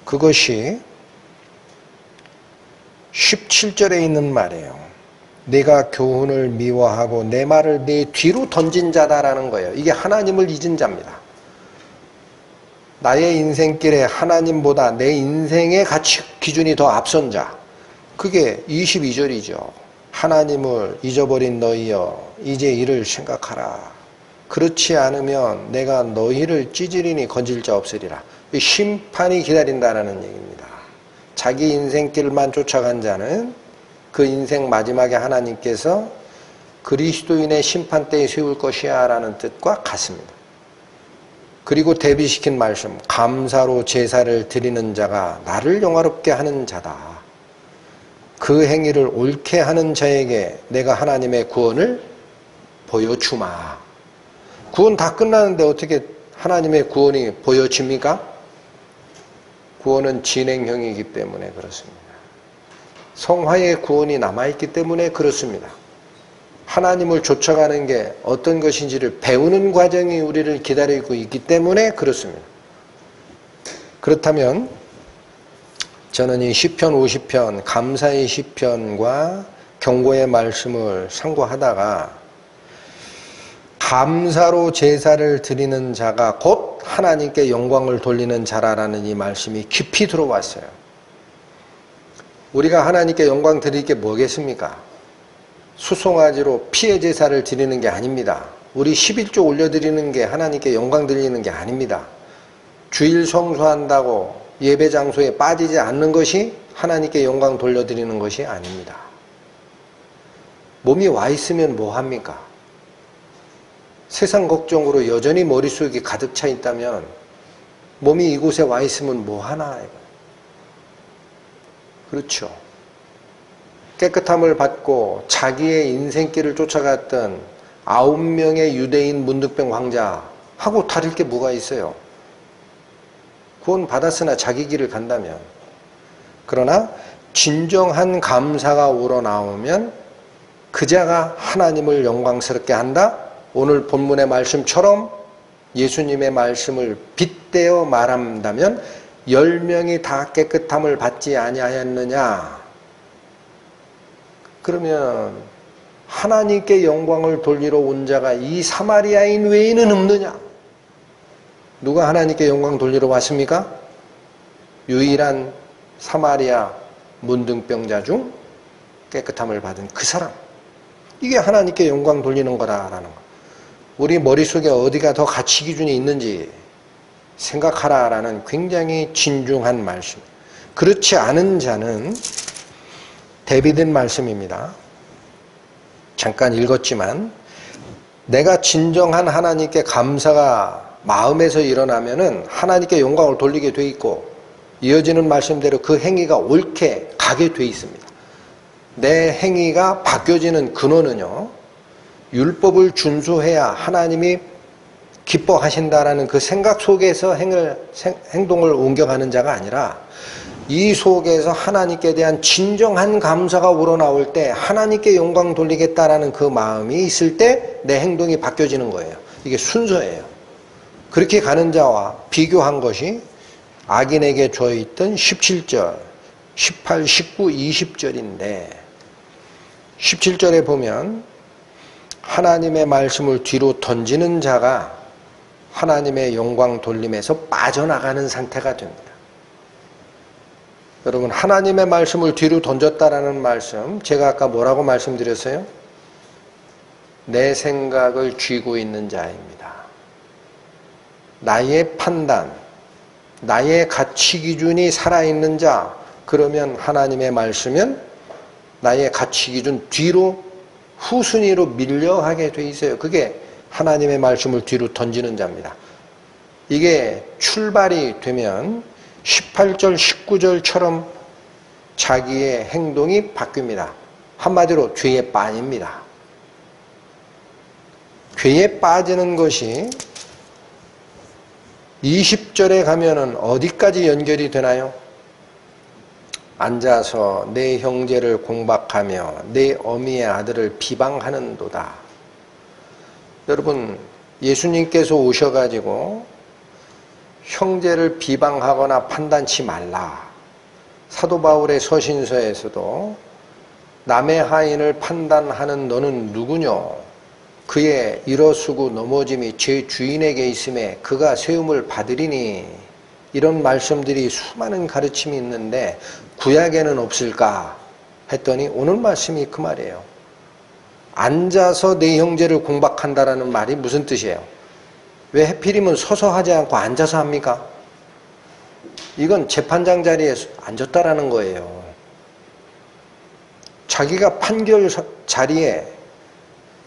그것이 17절에 있는 말이에요. 내가 교훈을 미워하고 내 말을 내 뒤로 던진 자다라는 거예요. 이게 하나님을 잊은 자입니다. 나의 인생길에 하나님보다 내 인생의 가치 기준이 더 앞선 자. 그게 22절이죠. 하나님을 잊어버린 너희여 이제 이를 생각하라. 그렇지 않으면 내가 너희를 찌질이니 건질 자 없으리라. 심판이 기다린다라는 얘기입니다. 자기 인생길만 쫓아간 자는 그 인생 마지막에 하나님께서 그리스도인의 심판대에 세울 것이야 라는 뜻과 같습니다. 그리고 대비시킨 말씀, 감사로 제사를 드리는 자가 나를 영화롭게 하는 자다. 그 행위를 옳게 하는 자에게 내가 하나님의 구원을 보여주마. 구원 다 끝나는데 어떻게 하나님의 구원이 보여집니까? 구원은 진행형이기 때문에 그렇습니다. 성화의 구원이 남아있기 때문에 그렇습니다. 하나님을 쫓아가는 게 어떤 것인지를 배우는 과정이 우리를 기다리고 있기 때문에 그렇습니다. 그렇다면 저는 이 시편 50편, 감사의 시편과 경고의 말씀을 상고하다가 감사로 제사를 드리는 자가 곧 하나님께 영광을 돌리는 자라라는 이 말씀이 깊이 들어왔어요. 우리가 하나님께 영광 드릴 게 뭐겠습니까? 수송아지로 피의 제사를 드리는 게 아닙니다. 우리 11조 올려드리는 게 하나님께 영광 드리는 게 아닙니다. 주일 성수한다고 예배 장소에 빠지지 않는 것이 하나님께 영광 돌려드리는 것이 아닙니다. 몸이 와 있으면 뭐 합니까? 세상 걱정으로 여전히 머릿속이 가득 차 있다면 몸이 이곳에 와 있으면 뭐 하나? 그렇죠. 깨끗함을 받고 자기의 인생길을 쫓아갔던 9명의 유대인 문둥병 황자하고 다를 게 뭐가 있어요? 구원 받았으나 자기 길을 간다면. 그러나 진정한 감사가 우러나오면 그 자가 하나님을 영광스럽게 한다? 오늘 본문의 말씀처럼 예수님의 말씀을 빗대어 말한다면 10명이 다 깨끗함을 받지 아니하였느냐? 그러면 하나님께 영광을 돌리러 온 자가 이 사마리아인 외에는 없느냐? 누가 하나님께 영광 돌리러 왔습니까? 유일한 사마리아 문둥병자 중 깨끗함을 받은 그 사람. 이게 하나님께 영광 돌리는 거다라는 거. 우리 머릿속에 어디가 더 가치 기준이 있는지 생각하라라는 굉장히 진중한 말씀. 그렇지 않은 자는 대비된 말씀입니다. 잠깐 읽었지만 내가 진정한 하나님께 감사가 마음에서 일어나면은 하나님께 영광을 돌리게 돼 있고 이어지는 말씀대로 그 행위가 옳게 가게 돼 있습니다. 내 행위가 바뀌어지는 근원은요, 율법을 준수해야 하나님이 기뻐하신다라는 그 생각 속에서 행동을 옮겨가는 자가 아니라 이 속에서 하나님께 대한 진정한 감사가 우러나올 때 하나님께 영광 돌리겠다라는 그 마음이 있을 때 내 행동이 바뀌어지는 거예요. 이게 순서예요. 그렇게 가는 자와 비교한 것이 악인에게 주어있던 17절, 18, 19, 20절인데 17절에 보면 하나님의 말씀을 뒤로 던지는 자가 하나님의 영광 돌림에서 빠져나가는 상태가 됩니다. 여러분, 하나님의 말씀을 뒤로 던졌다라는 말씀, 제가 아까 뭐라고 말씀드렸어요? 내 생각을 쥐고 있는 자입니다. 나의 판단, 나의 가치 기준이 살아있는 자, 그러면 하나님의 말씀은 나의 가치 기준 뒤로 후순위로 밀려하게 돼 있어요. 그게 하나님의 말씀을 뒤로 던지는 자입니다. 이게 출발이 되면 18절, 19절처럼 자기의 행동이 바뀝니다. 한마디로 죄에 빠집니다. 죄에 빠지는 것이 20절에 가면은 어디까지 연결이 되나요? 앉아서 내 형제를 공박하며 내 어미의 아들을 비방하는도다. 여러분, 예수님께서 오셔가지고 형제를 비방하거나 판단치 말라. 사도 바울의 서신서에서도 남의 하인을 판단하는 너는 누구뇨? 그의 일어서고 넘어짐이 제 주인에게 있음에 그가 세움을 받으리니, 이런 말씀들이 수많은 가르침이 있는데 구약에는 없을까 했더니 오늘 말씀이 그 말이에요. 앉아서 내 형제를 공박한다라는 말이 무슨 뜻이에요? 왜 하필이면 서서 하지 않고 앉아서 합니까? 이건 재판장 자리에 앉았다라는 거예요. 자기가 판결 자리에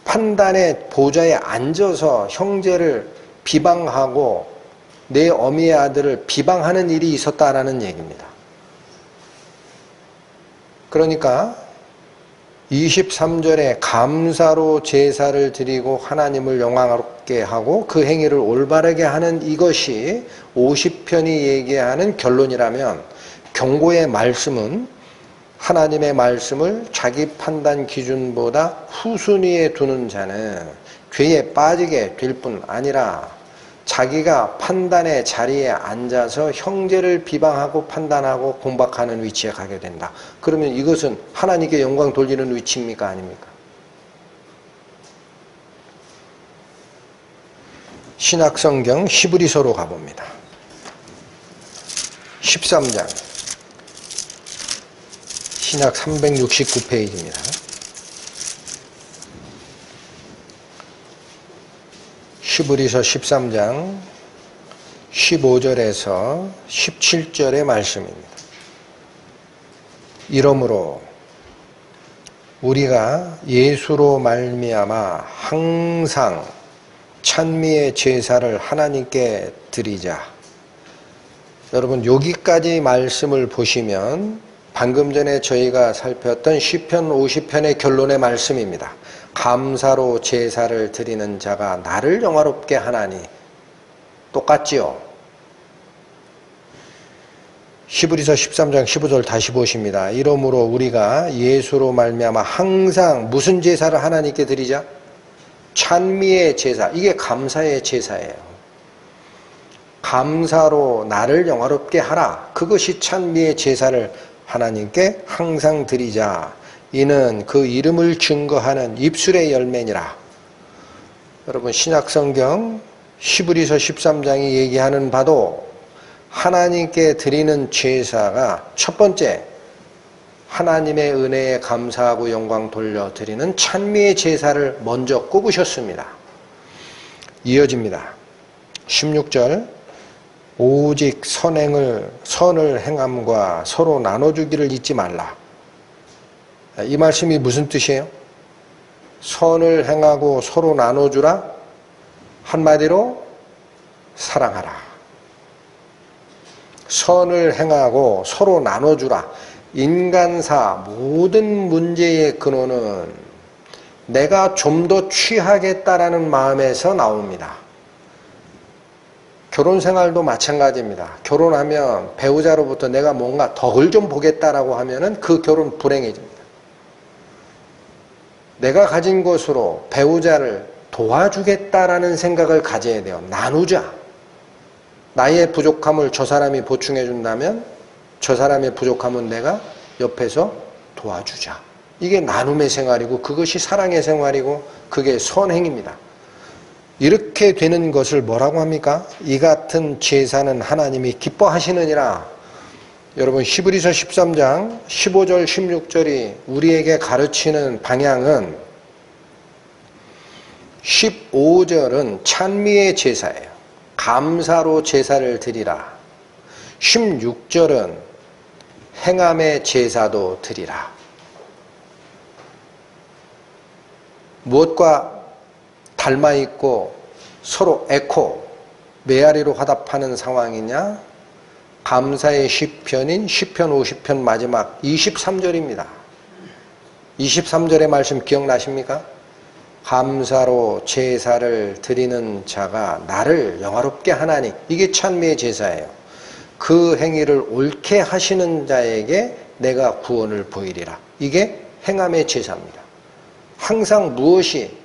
판단의 보좌에 앉아서 형제를 비방하고 내 어미의 아들을 비방하는 일이 있었다라는 얘기입니다. 그러니까 23절에 감사로 제사를 드리고 하나님을 영광롭게 하고 그 행위를 올바르게 하는 이것이 50편이 얘기하는 결론이라면, 경고의 말씀은 하나님의 말씀을 자기 판단 기준보다 후순위에 두는 자는 죄에 빠지게 될 뿐 아니라 자기가 판단의 자리에 앉아서 형제를 비방하고 판단하고 공박하는 위치에 가게 된다. 그러면 이것은 하나님께 영광 돌리는 위치입니까? 아닙니까? 신약성경 히브리서로 가봅니다. 13장 신약 369페이지입니다. 히브리서 13장 15절에서 17절의 말씀입니다. 이러므로 우리가 예수로 말미암아 항상 찬미의 제사를 하나님께 드리자. 여러분, 여기까지 말씀을 보시면 방금 전에 저희가 살폈던 시편 50편의 결론의 말씀입니다. 감사로 제사를 드리는 자가 나를 영화롭게 하나니. 똑같지요? 히브리서 13장 15절 다시 보십니다. 이러므로 우리가 예수로 말미암아 항상 무슨 제사를 하나님께 드리자? 찬미의 제사. 이게 감사의 제사예요. 감사로 나를 영화롭게 하라. 그것이 찬미의 제사를 하나님께 항상 드리자. 이는 그 이름을 증거하는 입술의 열매니라. 여러분, 신약성경 히브리서 13장이 얘기하는 바도 하나님께 드리는 제사가 첫 번째, 하나님의 은혜에 감사하고 영광 돌려드리는 찬미의 제사를 먼저 꼽으셨습니다. 이어집니다. 16절 오직 선을 행함과 서로 나눠주기를 잊지 말라. 이 말씀이 무슨 뜻이에요? 선을 행하고 서로 나눠주라? 한마디로 사랑하라. 선을 행하고 서로 나눠주라. 인간사 모든 문제의 근원은 내가 좀 더 취하겠다라는 마음에서 나옵니다. 결혼 생활도 마찬가지입니다. 결혼하면 배우자로부터 내가 뭔가 덕을 좀 보겠다라고 하면은 그 결혼 불행해집니다. 내가 가진 것으로 배우자를 도와주겠다라는 생각을 가져야 돼요. 나누자. 나의 부족함을 저 사람이 보충해 준다면 저 사람의 부족함은 내가 옆에서 도와주자. 이게 나눔의 생활이고 그것이 사랑의 생활이고 그게 선행입니다. 이렇게 되는 것을 뭐라고 합니까? 이 같은 제사는 하나님이 기뻐하시느니라. 여러분 히브리서 13장 15절 16절이 우리에게 가르치는 방향은 15절은 찬미의 제사예요. 감사로 제사를 드리라. 16절은 행함의 제사도 드리라. 무엇과 닮아 있고 서로 에코, 메아리로 화답하는 상황이냐? 감사의 시편인 시편 50편 마지막 23절입니다. 23절의 말씀 기억나십니까? 감사로 제사를 드리는 자가 나를 영화롭게 하나니. 이게 찬미의 제사예요. 그 행위를 옳게 하시는 자에게 내가 구원을 보이리라. 이게 행함의 제사입니다. 항상 무엇이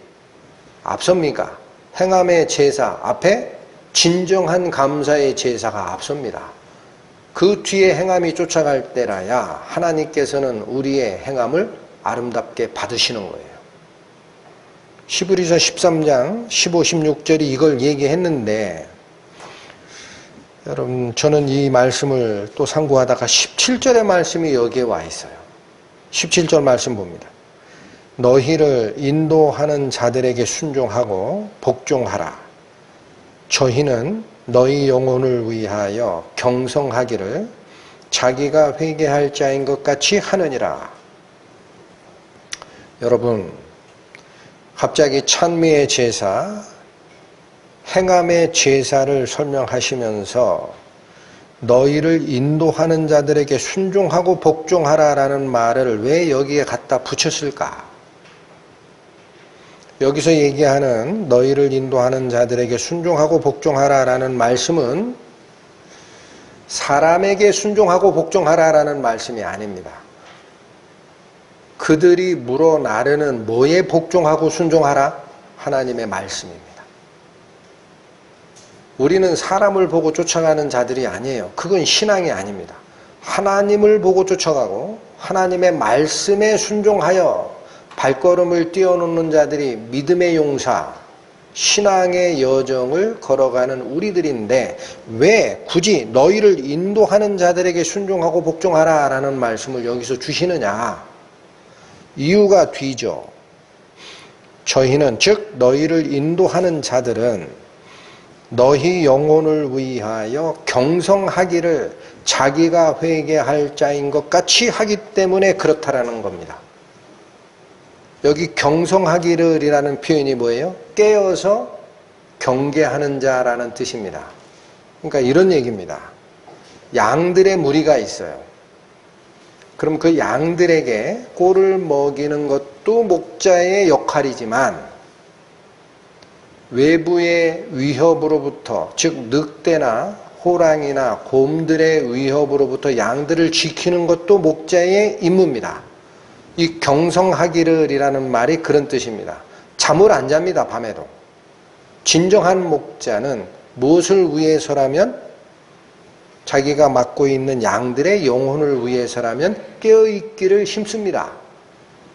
앞섭니까? 행함의 제사 앞에 진정한 감사의 제사가 앞섭니다. 그 뒤에 행함이 쫓아갈 때라야 하나님께서는 우리의 행함을 아름답게 받으시는 거예요. 히브리서 13장 15, 16절이 이걸 얘기했는데 여러분 저는 이 말씀을 또 상고하다가 17절의 말씀이 여기에 와 있어요. 17절 말씀 봅니다. 너희를 인도하는 자들에게 순종하고 복종하라. 저희는 너희 영혼을 위하여 경성하기를 자기가 회개할 자인 것 같이 하느니라. 여러분 갑자기 찬미의 제사, 행함의 제사를 설명하시면서 너희를 인도하는 자들에게 순종하고 복종하라라는 말을 왜 여기에 갖다 붙였을까? 여기서 얘기하는 너희를 인도하는 자들에게 순종하고 복종하라라는 말씀은 사람에게 순종하고 복종하라라는 말씀이 아닙니다. 그들이 물어 나르는 뭐에 복종하고 순종하라? 하나님의 말씀입니다. 우리는 사람을 보고 쫓아가는 자들이 아니에요. 그건 신앙이 아닙니다. 하나님을 보고 쫓아가고 하나님의 말씀에 순종하여 발걸음을 띄워놓는 자들이 믿음의 용사, 신앙의 여정을 걸어가는 우리들인데 왜 굳이 너희를 인도하는 자들에게 순종하고 복종하라 라는 말씀을 여기서 주시느냐? 이유가 뒤죠. 저희는 즉 너희를 인도하는 자들은 너희 영혼을 위하여 경성하기를 자기가 회개할 자인 것 같이 하기 때문에 그렇다라는 겁니다. 여기 경성하기를이라는 표현이 뭐예요? 깨어서 경계하는 자라는 뜻입니다. 그러니까 이런 얘기입니다. 양들의 무리가 있어요. 그럼 그 양들에게 꼴을 먹이는 것도 목자의 역할이지만 외부의 위협으로부터, 즉 늑대나 호랑이나 곰들의 위협으로부터 양들을 지키는 것도 목자의 임무입니다. 이 경성하기를이라는 말이 그런 뜻입니다. 잠을 안 잡니다. 밤에도. 진정한 목자는 무엇을 위해서라면 자기가 맡고 있는 양들의 영혼을 위해서라면 깨어있기를 힘씁니다.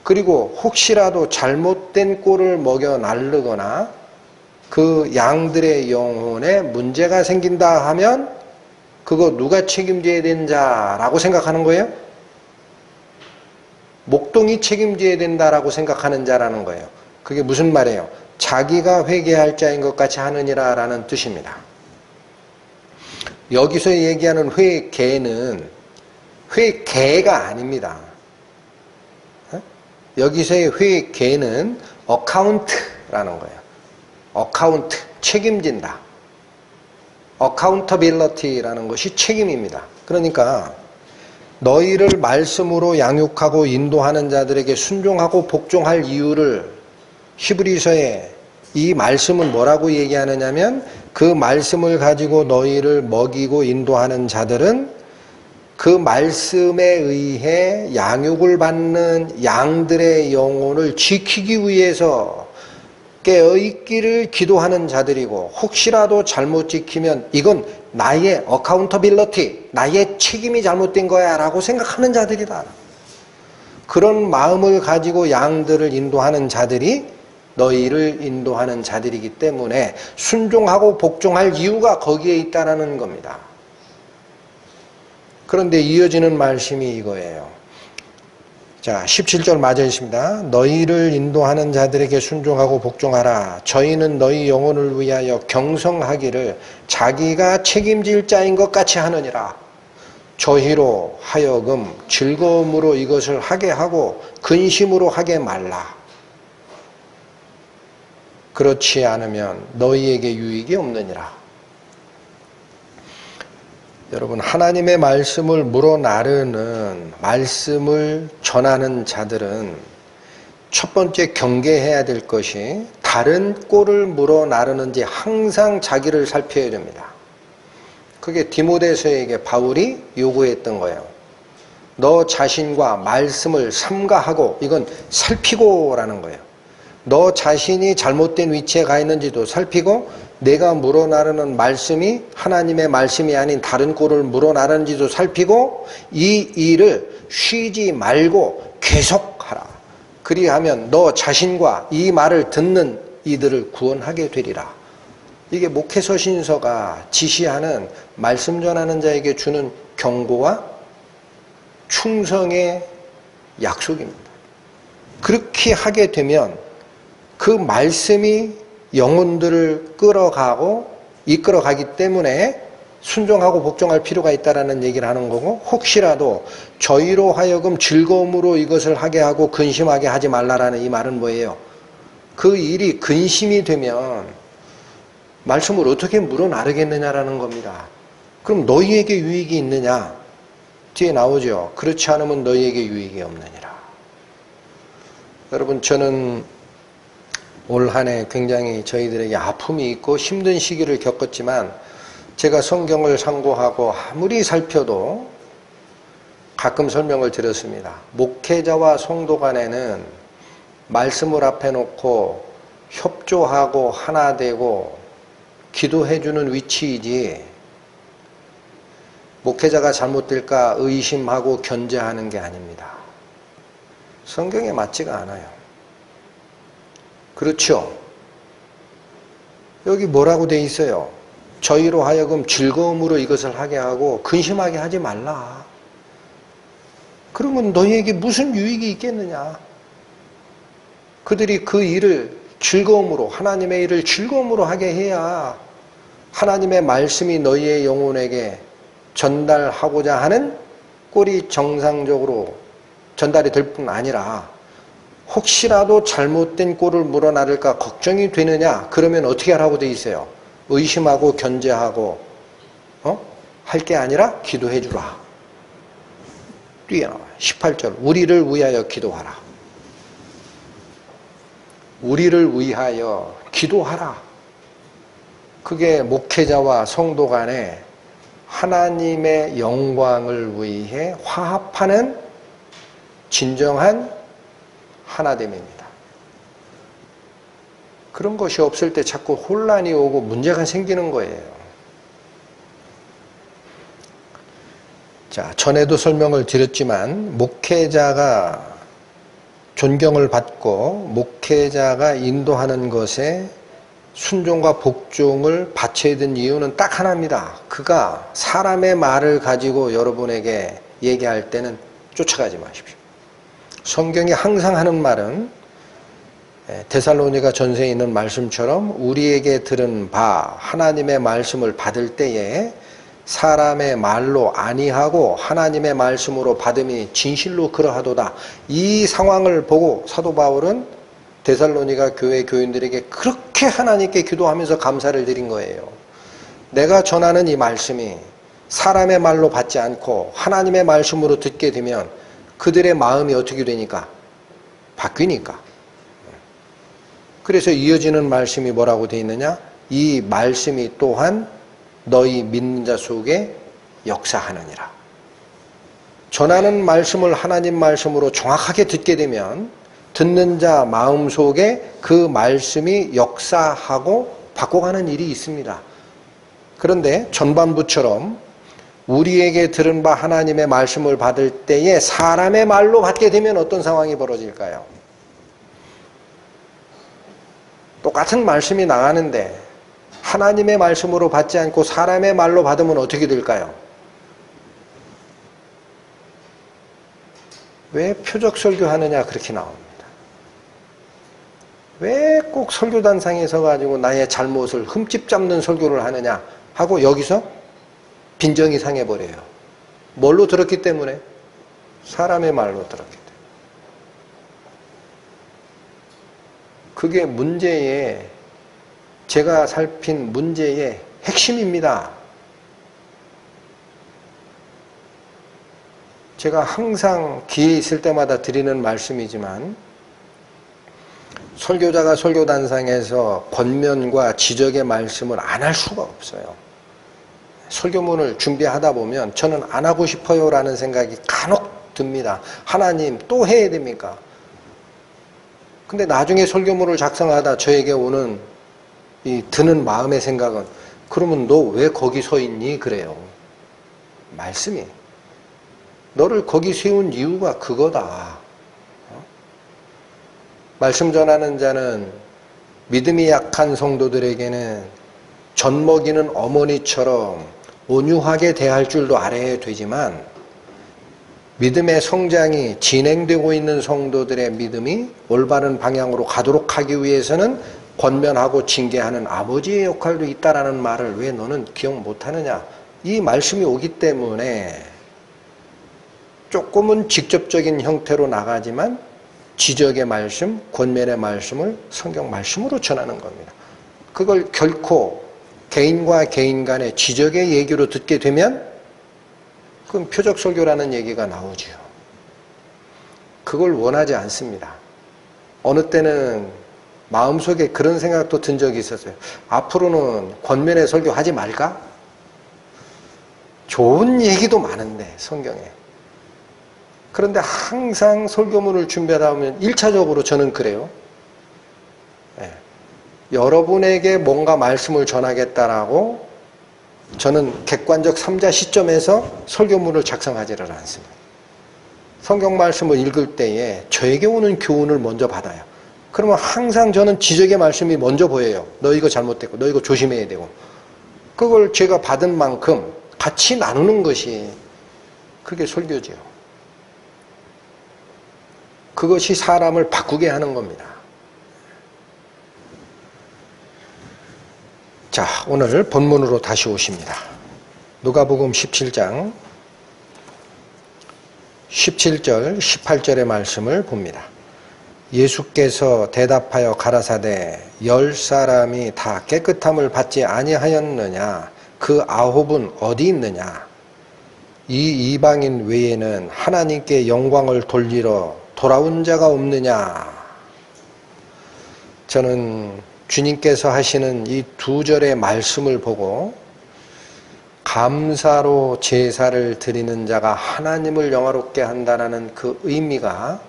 그리고 혹시라도 잘못된 꼴을 먹여 나르거나 그 양들의 영혼에 문제가 생긴다 하면 그거 누가 책임져야 되는 자라고 생각하는 거예요? 목동이 책임져야 된다라고 생각하는 자라는 거예요. 그게 무슨 말이에요? 자기가 회개할 자인 것 같이 하느니라 라는 뜻입니다. 여기서 얘기하는 회개는 회개가 아닙니다. 여기서의 회개는 어카운트라는 거예요. 어카운트, 책임진다. 어카운터빌리티라는 것이 책임입니다. 그러니까 너희를 말씀으로 양육하고 인도하는 자들에게 순종하고 복종할 이유를 히브리서에 이 말씀은 뭐라고 얘기하느냐면 그 말씀을 가지고 너희를 먹이고 인도하는 자들은 그 말씀에 의해 양육을 받는 양들의 영혼을 지키기 위해서 깨어있기를 기도하는 자들이고 혹시라도 잘못 지키면 이건 나의 어카운터빌리티, 나의 책임이 잘못된 거야 라고 생각하는 자들이다. 그런 마음을 가지고 양들을 인도하는 자들이 너희를 인도하는 자들이기 때문에 순종하고 복종할 이유가 거기에 있다는 겁니다. 그런데 이어지는 말씀이 이거예요. 자, 17절 맞아 있습니다. 너희를 인도하는 자들에게 순종하고 복종하라. 저희는 너희 영혼을 위하여 경성하기를 자기가 책임질 자인 것 같이 하느니라. 저희로 하여금 즐거움으로 이것을 하게 하고 근심으로 하게 말라. 그렇지 않으면 너희에게 유익이 없느니라. 여러분, 하나님의 말씀을 물어나르는, 말씀을 전하는 자들은 첫 번째 경계해야 될 것이 다른 꼴을 물어나르는지 항상 자기를 살펴야 됩니다. 그게 디모데서에게 바울이 요구했던 거예요. 너 자신과 말씀을 삼가하고, 이건 살피고라는 거예요. 너 자신이 잘못된 위치에 가 있는지도 살피고, 내가 물어나르는 말씀이 하나님의 말씀이 아닌 다른 꼴을 물어나르는지도 살피고, 이 일을 쉬지 말고 계속하라. 그리하면 너 자신과 이 말을 듣는 이들을 구원하게 되리라. 이게 목회서신서가 지시하는 말씀 전하는 자에게 주는 경고와 충성의 약속입니다. 그렇게 하게 되면 그 말씀이 영혼들을 끌어가고 이끌어가기 때문에 순종하고 복종할 필요가 있다는 얘기를 하는 거고, 혹시라도 저희로 하여금 즐거움으로 이것을 하게 하고 근심하게 하지 말라라는 이 말은 뭐예요? 그 일이 근심이 되면 말씀을 어떻게 물어나르겠느냐라는 겁니다. 그럼 너희에게 유익이 있느냐? 뒤에 나오죠. 그렇지 않으면 너희에게 유익이 없느니라. 여러분, 저는 올 한 해 굉장히 저희들에게 아픔이 있고 힘든 시기를 겪었지만, 제가 성경을 상고하고 아무리 살펴도 가끔 설명을 드렸습니다. 목회자와 성도 간에는 말씀을 앞에 놓고 협조하고 하나 되고 기도해주는 위치이지, 목회자가 잘못될까 의심하고 견제하는 게 아닙니다. 성경에 맞지가 않아요. 그렇죠? 여기 뭐라고 돼 있어요? 저희로 하여금 즐거움으로 이것을 하게 하고 근심하게 하지 말라. 그러면 너희에게 무슨 유익이 있겠느냐? 그들이 그 일을 즐거움으로, 하나님의 일을 즐거움으로 하게 해야 하나님의 말씀이 너희의 영혼에게 전달하고자 하는 꼴이 정상적으로 전달이 될 뿐 아니라, 혹시라도 잘못된 꼴을 물어나를까 걱정이 되느냐? 그러면 어떻게 하라고 돼 있어요? 의심하고 견제하고 할 게 아니라 기도해 주라. 뒤에 나와요. 18절. 우리를 위하여 기도하라. 우리를 위하여 기도하라. 그게 목회자와 성도 간에 하나님의 영광을 위해 화합하는 진정한 하나됨입니다. 그런 것이 없을 때 자꾸 혼란이 오고 문제가 생기는 거예요. 자, 전에도 설명을 드렸지만, 목회자가 존경을 받고 목회자가 인도하는 것에 순종과 복종을 바쳐야 되는 이유는 딱 하나입니다. 그가 사람의 말을 가지고 여러분에게 얘기할 때는 쫓아가지 마십시오. 성경이 항상 하는 말은 데살로니가 전서에 있는 말씀처럼 우리에게 들은 바 하나님의 말씀을 받을 때에 사람의 말로 아니하고 하나님의 말씀으로 받음이 진실로 그러하도다. 이 상황을 보고 사도 바울은 데살로니가 교회 교인들에게 그렇게 하나님께 기도하면서 감사를 드린 거예요. 내가 전하는 이 말씀이 사람의 말로 받지 않고 하나님의 말씀으로 듣게 되면 그들의 마음이 어떻게 되니까? 바뀌니까. 그래서 이어지는 말씀이 뭐라고 되어 있느냐? 이 말씀이 또한 너희 믿는 자 속에 역사하느니라. 전하는 말씀을 하나님 말씀으로 정확하게 듣게 되면 듣는 자 마음 속에 그 말씀이 역사하고 바꿔가는 일이 있습니다. 그런데 전반부처럼 우리에게 들은 바 하나님의 말씀을 받을 때에 사람의 말로 받게 되면 어떤 상황이 벌어질까요? 똑같은 말씀이 나가는데 하나님의 말씀으로 받지 않고 사람의 말로 받으면 어떻게 될까요? 왜 표적 설교하느냐 그렇게 나옵니다. 왜 꼭 설교단상에 서가지고 나의 잘못을 흠집 잡는 설교를 하느냐 하고 여기서 빈정이 상해버려요. 뭘로 들었기 때문에? 사람의 말로 들었기 때문에. 그게 문제의, 제가 살핀 문제의 핵심입니다. 제가 항상 기회 있을 때마다 드리는 말씀이지만 설교자가 설교단상에서 권면과 지적의 말씀을 안 할 수가 없어요. 설교문을 준비하다 보면 저는 안 하고 싶어요 라는 생각이 간혹 듭니다. 하나님 또 해야 됩니까? 근데 나중에 설교문을 작성하다 저에게 오는 이 드는 마음의 생각은 그러면 너 왜 거기 서 있니? 그래요. 말씀이. 너를 거기 세운 이유가 그거다. 말씀 전하는 자는 믿음이 약한 성도들에게는 젖 먹이는 어머니처럼 온유하게 대할 줄도 알아야 되지만 믿음의 성장이 진행되고 있는 성도들의 믿음이 올바른 방향으로 가도록 하기 위해서는 권면하고 징계하는 아버지의 역할도 있다라는 말을 왜 너는 기억 못하느냐. 이 말씀이 오기 때문에 조금은 직접적인 형태로 나가지만 지적의 말씀, 권면의 말씀을 성경 말씀으로 전하는 겁니다. 그걸 결코 개인과 개인 간의 지적의 얘기로 듣게 되면 그럼 표적 설교라는 얘기가 나오죠. 그걸 원하지 않습니다. 어느 때는 마음속에 그런 생각도 든 적이 있었어요. 앞으로는 권면의 설교하지 말까? 좋은 얘기도 많은데 성경에. 그런데 항상 설교문을 준비하다 보면 1차적으로 저는 그래요. 네. 여러분에게 뭔가 말씀을 전하겠다라고 저는 객관적 3자 시점에서 설교문을 작성하지를 않습니다. 성경 말씀을 읽을 때에 저에게 오는 교훈을 먼저 받아요. 그러면 항상 저는 지적의 말씀이 먼저 보여요. 너 이거 잘못됐고 너 이거 조심해야 되고. 그걸 제가 받은 만큼 같이 나누는 것이 그게 설교지요. 그것이 사람을 바꾸게 하는 겁니다. 자, 오늘 본문으로 다시 오십니다. 누가복음 17장 17절 18절의 말씀을 봅니다. 예수께서 대답하여 가라사대 10사람이 다 깨끗함을 받지 아니하였느냐? 그 9은 어디 있느냐? 이 이방인 외에는 하나님께 영광을 돌리러 돌아온 자가 없느냐? 저는 주님께서 하시는 이 2절의 말씀을 보고 감사로 제사를 드리는 자가 하나님을 영화롭게 한다는 그 의미가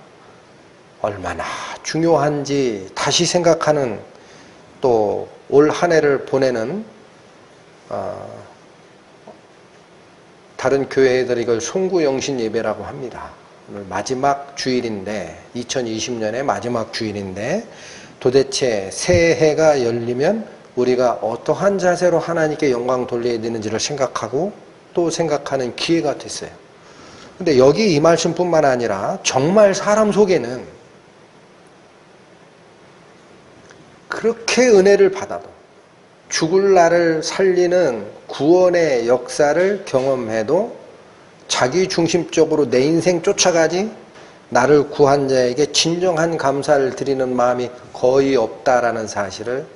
얼마나 중요한지 다시 생각하는, 또 올 한 해를 보내는 다른 교회들이 이걸 송구영신 예배라고 합니다. 오늘 마지막 주일인데 2020년의 마지막 주일인데 도대체 새해가 열리면 우리가 어떠한 자세로 하나님께 영광 돌려야 되는지를 생각하고 또 생각하는 기회가 됐어요. 근데 여기 이 말씀뿐만 아니라 정말 사람 속에는 그렇게 은혜를 받아도 죽을 나를 살리는 구원의 역사를 경험해도 자기 중심적으로 내 인생 쫓아가지 나를 구한 자에게 진정한 감사를 드리는 마음이 거의 없다라는 사실을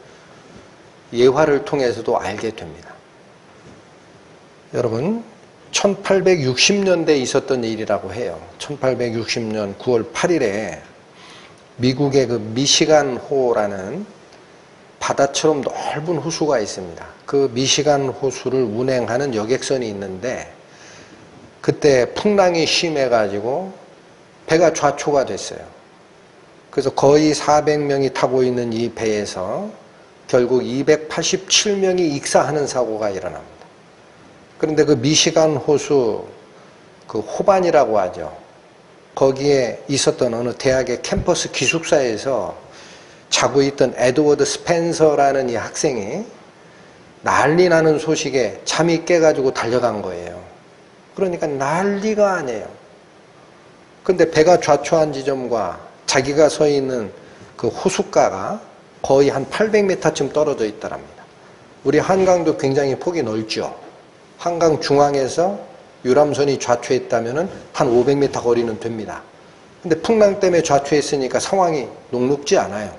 예화를 통해서도 알게 됩니다. 여러분, 1860년대에 있었던 일이라고 해요. 1860년 9월 8일에 미국의 그 미시간호라는 바다처럼 넓은 호수가 있습니다. 그 미시간 호수를 운행하는 여객선이 있는데 그때 풍랑이 심해가지고 배가 좌초가 됐어요. 그래서 거의 400명이 타고 있는 이 배에서 결국 87명이 익사하는 사고가 일어납니다. 그런데 그 미시간 호수 그 호반이라고 하죠. 거기에 있었던 어느 대학의 캠퍼스 기숙사에서 자고 있던 에드워드 스펜서라는 이 학생이 난리 나는 소식에 잠이 깨가지고 달려간 거예요. 그러니까 난리가 아니에요. 근데 배가 좌초한 지점과 자기가 서 있는 그 호숫가가 거의 한 800m쯤 떨어져 있더랍니다. 우리 한강도 굉장히 폭이 넓죠. 한강 중앙에서 유람선이 좌초했다면 한 500m 거리는 됩니다. 근데 풍랑 때문에 좌초했으니까 상황이 녹록지 않아요.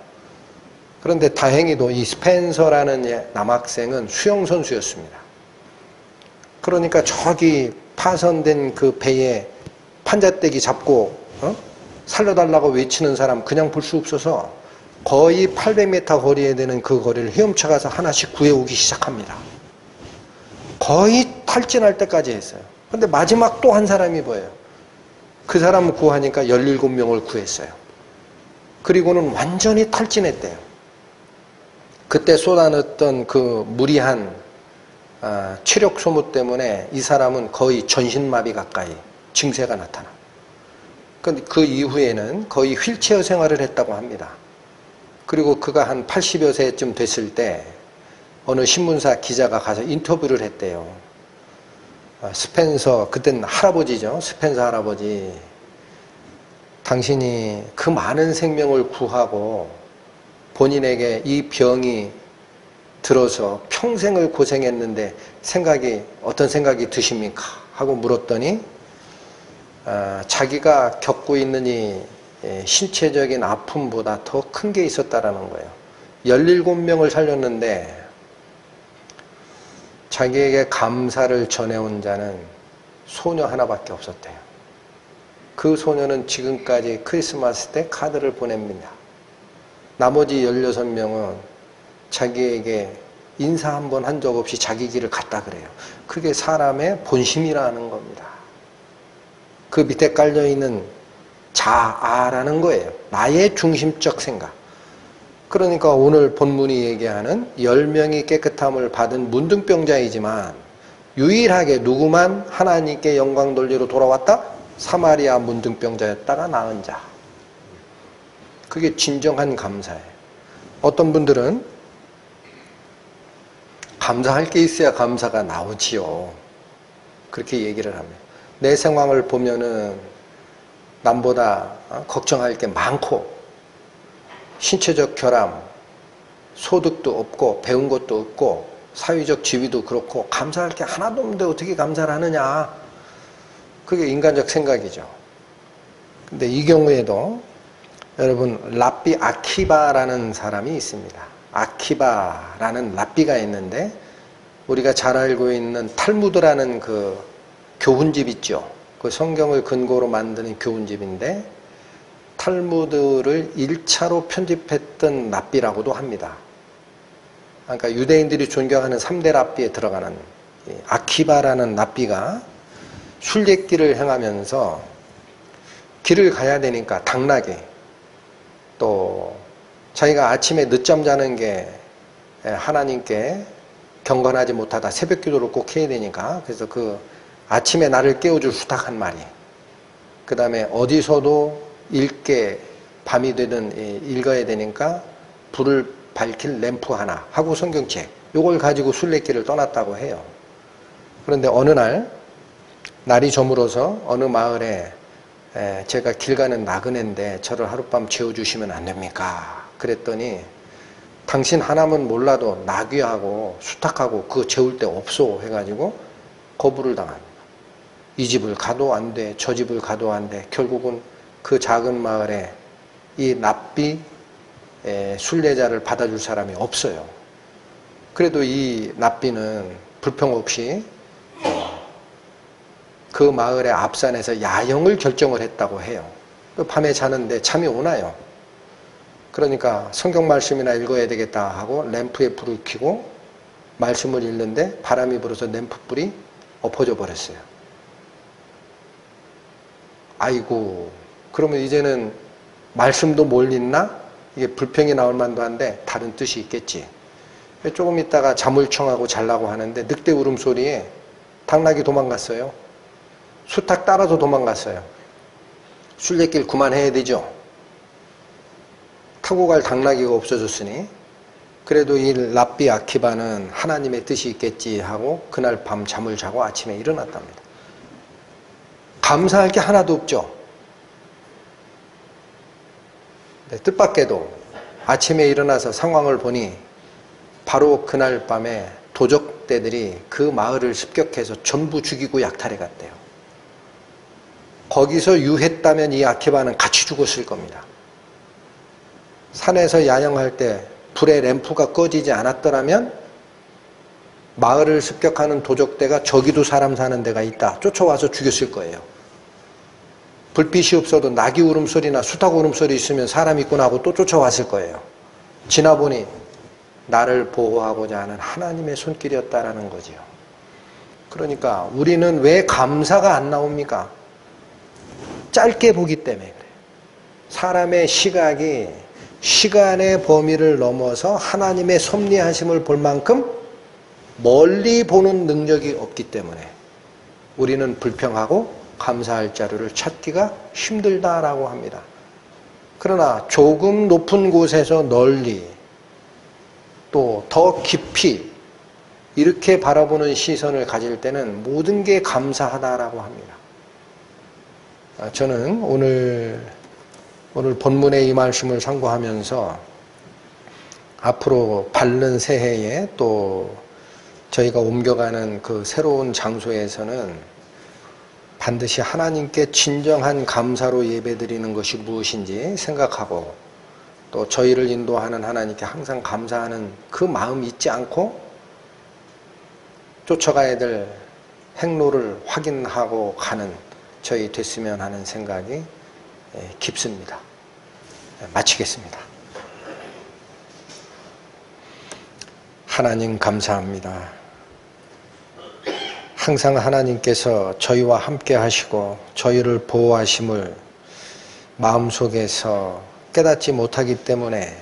그런데 다행히도 이 스펜서라는 남학생은 수영선수였습니다. 그러니까 저기 파손된 그 배에 판잣대기 잡고 살려달라고 외치는 사람 그냥 볼 수 없어서 거의 800m 거리에 되는 그 거리를 헤엄쳐 가서 하나씩 구해오기 시작합니다. 거의 탈진할 때까지 했어요. 근데 마지막 또 한 사람이 보여요. 그 사람을 구하니까 17명을 구했어요. 그리고는 완전히 탈진했대요. 그때 쏟아냈던 그 무리한 체력 소모 때문에 이 사람은 거의 전신마비 가까이 증세가 나타납니다. 그런데 그 이후에는 거의 휠체어 생활을 했다고 합니다. 그리고 그가 한 80여 세쯤 됐을 때 어느 신문사 기자가 가서 인터뷰를 했대요. 스펜서, 그땐 할아버지죠. 스펜서 할아버지. 당신이 그 많은 생명을 구하고 본인에게 이 병이 들어서 평생을 고생했는데 어떤 생각이 드십니까? 하고 물었더니 자기가 겪고 있는 이 신체적인 아픔보다 더 큰 게 있었다라는 거예요. 17명을 살렸는데 자기에게 감사를 전해온 자는 소녀 하나밖에 없었대요. 그 소녀는 지금까지 크리스마스 때 카드를 보냅니다. 나머지 16명은 자기에게 인사 한 번 한 적 없이 자기 길을 갔다 그래요. 그게 사람의 본심이라는 겁니다. 그 밑에 깔려있는 자아라는 거예요. 나의 중심적 생각. 그러니까 오늘 본문이 얘기하는 10명이 깨끗함을 받은 문둥병자이지만 유일하게 누구만 하나님께 영광 돌리러 돌아왔다? 사마리아 문둥병자였다가 나은 자. 그게 진정한 감사예요. 어떤 분들은 감사할 게 있어야 감사가 나오지요. 그렇게 얘기를 합니다. 내 상황을 보면은 남보다 걱정할 게 많고 신체적 결함, 소득도 없고 배운 것도 없고 사회적 지위도 그렇고 감사할 게 하나도 없는데 어떻게 감사를 하느냐. 그게 인간적 생각이죠. 근데 이 경우에도 여러분 랍비 아키바라는 사람이 있습니다. 아키바라는 랍비가 있는데 우리가 잘 알고 있는 탈무드라는 그 교훈집 있죠. 그 성경을 근거로 만드는 교훈집인데 탈무드를 1차로 편집했던 랍비라고도 합니다. 그러니까 유대인들이 존경하는 3대 랍비에 들어가는 아키바라는 랍비가 순례길을 행하면서 길을 가야 되니까 당나귀 또 자기가 아침에 늦잠 자는 게 하나님께 경건하지 못하다 새벽 기도를 꼭 해야 되니까 그래서 그 아침에 나를 깨워줄 수탉 한 마리 그 다음에 어디서도 읽게 밤이 되든 읽어야 되니까 불을 밝힐 램프 하나 하고 성경책 요걸 가지고 순례길을 떠났다고 해요. 그런데 어느 날이 저물어서 어느 마을에 제가 길 가는 나그네인데 저를 하룻밤 재워주시면 안 됩니까? 그랬더니 당신 하나면 몰라도 나귀하고 수탉하고 그거 재울 데 없어 해가지고 거부를 당합니다. 이 집을 가도 안 돼, 저 집을 가도 안 돼. 결국은 그 작은 마을에 이 랍비 순례자를 받아줄 사람이 없어요. 그래도 이 랍비는 불평 없이 그 마을의 앞산에서 야영을 결정을 했다고 해요. 밤에 자는데 잠이 오나요? 그러니까 성경 말씀이나 읽어야 되겠다 하고 램프에 불을 켜고 말씀을 읽는데 바람이 불어서 램프불이 엎어져 버렸어요. 아이고, 그러면 이제는 말씀도 못 읽나? 이게 불평이 나올 만도 한데 다른 뜻이 있겠지. 조금 있다가 잠을 청하고 자려고 하는데 늑대 울음소리에 당나귀 도망갔어요. 수탉 따라서 도망갔어요. 순례길 그만해야 되죠. 타고 갈 당나귀가 없어졌으니 그래도 이 랍비 아키바는 하나님의 뜻이 있겠지 하고 그날 밤 잠을 자고 아침에 일어났답니다. 감사할 게 하나도 없죠. 네, 뜻밖에도 아침에 일어나서 상황을 보니 바로 그날 밤에 도적대들이 그 마을을 습격해서 전부 죽이고 약탈해 갔대요. 거기서 유했다면 이 아키바는 같이 죽었을 겁니다. 산에서 야영할 때 불의 램프가 꺼지지 않았더라면 마을을 습격하는 도적대가 저기도 사람 사는 데가 있다 쫓아와서 죽였을 거예요. 불빛이 없어도 나귀 울음소리나 수탉 울음소리 있으면 사람 있구나 하고 또 쫓아왔을 거예요. 지나보니 나를 보호하고자 하는 하나님의 손길이었다라는 거지요. 그러니까 우리는 왜 감사가 안 나옵니까? 짧게 보기 때문에 그래요. 사람의 시각이 시간의 범위를 넘어서 하나님의 섭리하심을 볼 만큼 멀리 보는 능력이 없기 때문에 우리는 불평하고 감사할 자료를 찾기가 힘들다라고 합니다. 그러나 조금 높은 곳에서 널리 또 더 깊이 이렇게 바라보는 시선을 가질 때는 모든 게 감사하다라고 합니다. 저는 오늘 본문의 이 말씀을 상고하면서 앞으로 밝는 새해에 또 저희가 옮겨가는 그 새로운 장소에서는 반드시 하나님께 진정한 감사로 예배드리는 것이 무엇인지 생각하고 또 저희를 인도하는 하나님께 항상 감사하는 그 마음 잊지 않고 쫓아가야 될 행로를 확인하고 가는 저희 됐으면 하는 생각이 깊습니다. 마치겠습니다. 하나님 감사합니다. 항상 하나님께서 저희와 함께 하시고 저희를 보호하심을 마음속에서 깨닫지 못하기 때문에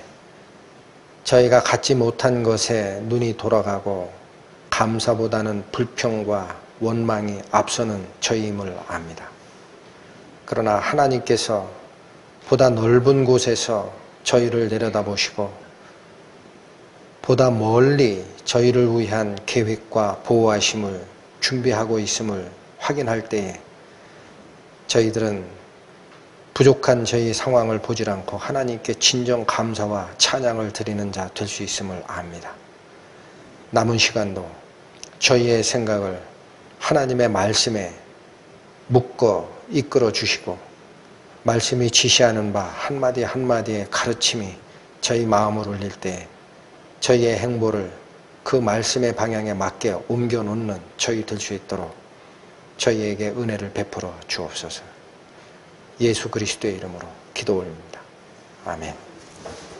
저희가 갖지 못한 것에 눈이 돌아가고 감사보다는 불평과 원망이 앞서는 저희임을 압니다. 그러나 하나님께서 보다 넓은 곳에서 저희를 내려다보시고 보다 멀리 저희를 위한 계획과 보호하심을 준비하고 있음을 확인할 때에 저희들은 부족한 저희 상황을 보질 않고 하나님께 진정 감사와 찬양을 드리는 자 될 수 있음을 압니다. 남은 시간도 저희의 생각을 하나님의 말씀에 묶어 이끌어 주시고 말씀이 지시하는 바 한마디 한마디의 가르침이 저희 마음을 울릴 때 저희의 행보를 그 말씀의 방향에 맞게 옮겨 놓는 저희 될 수 있도록 저희에게 은혜를 베풀어 주옵소서. 예수 그리스도의 이름으로 기도 올립니다. 아멘.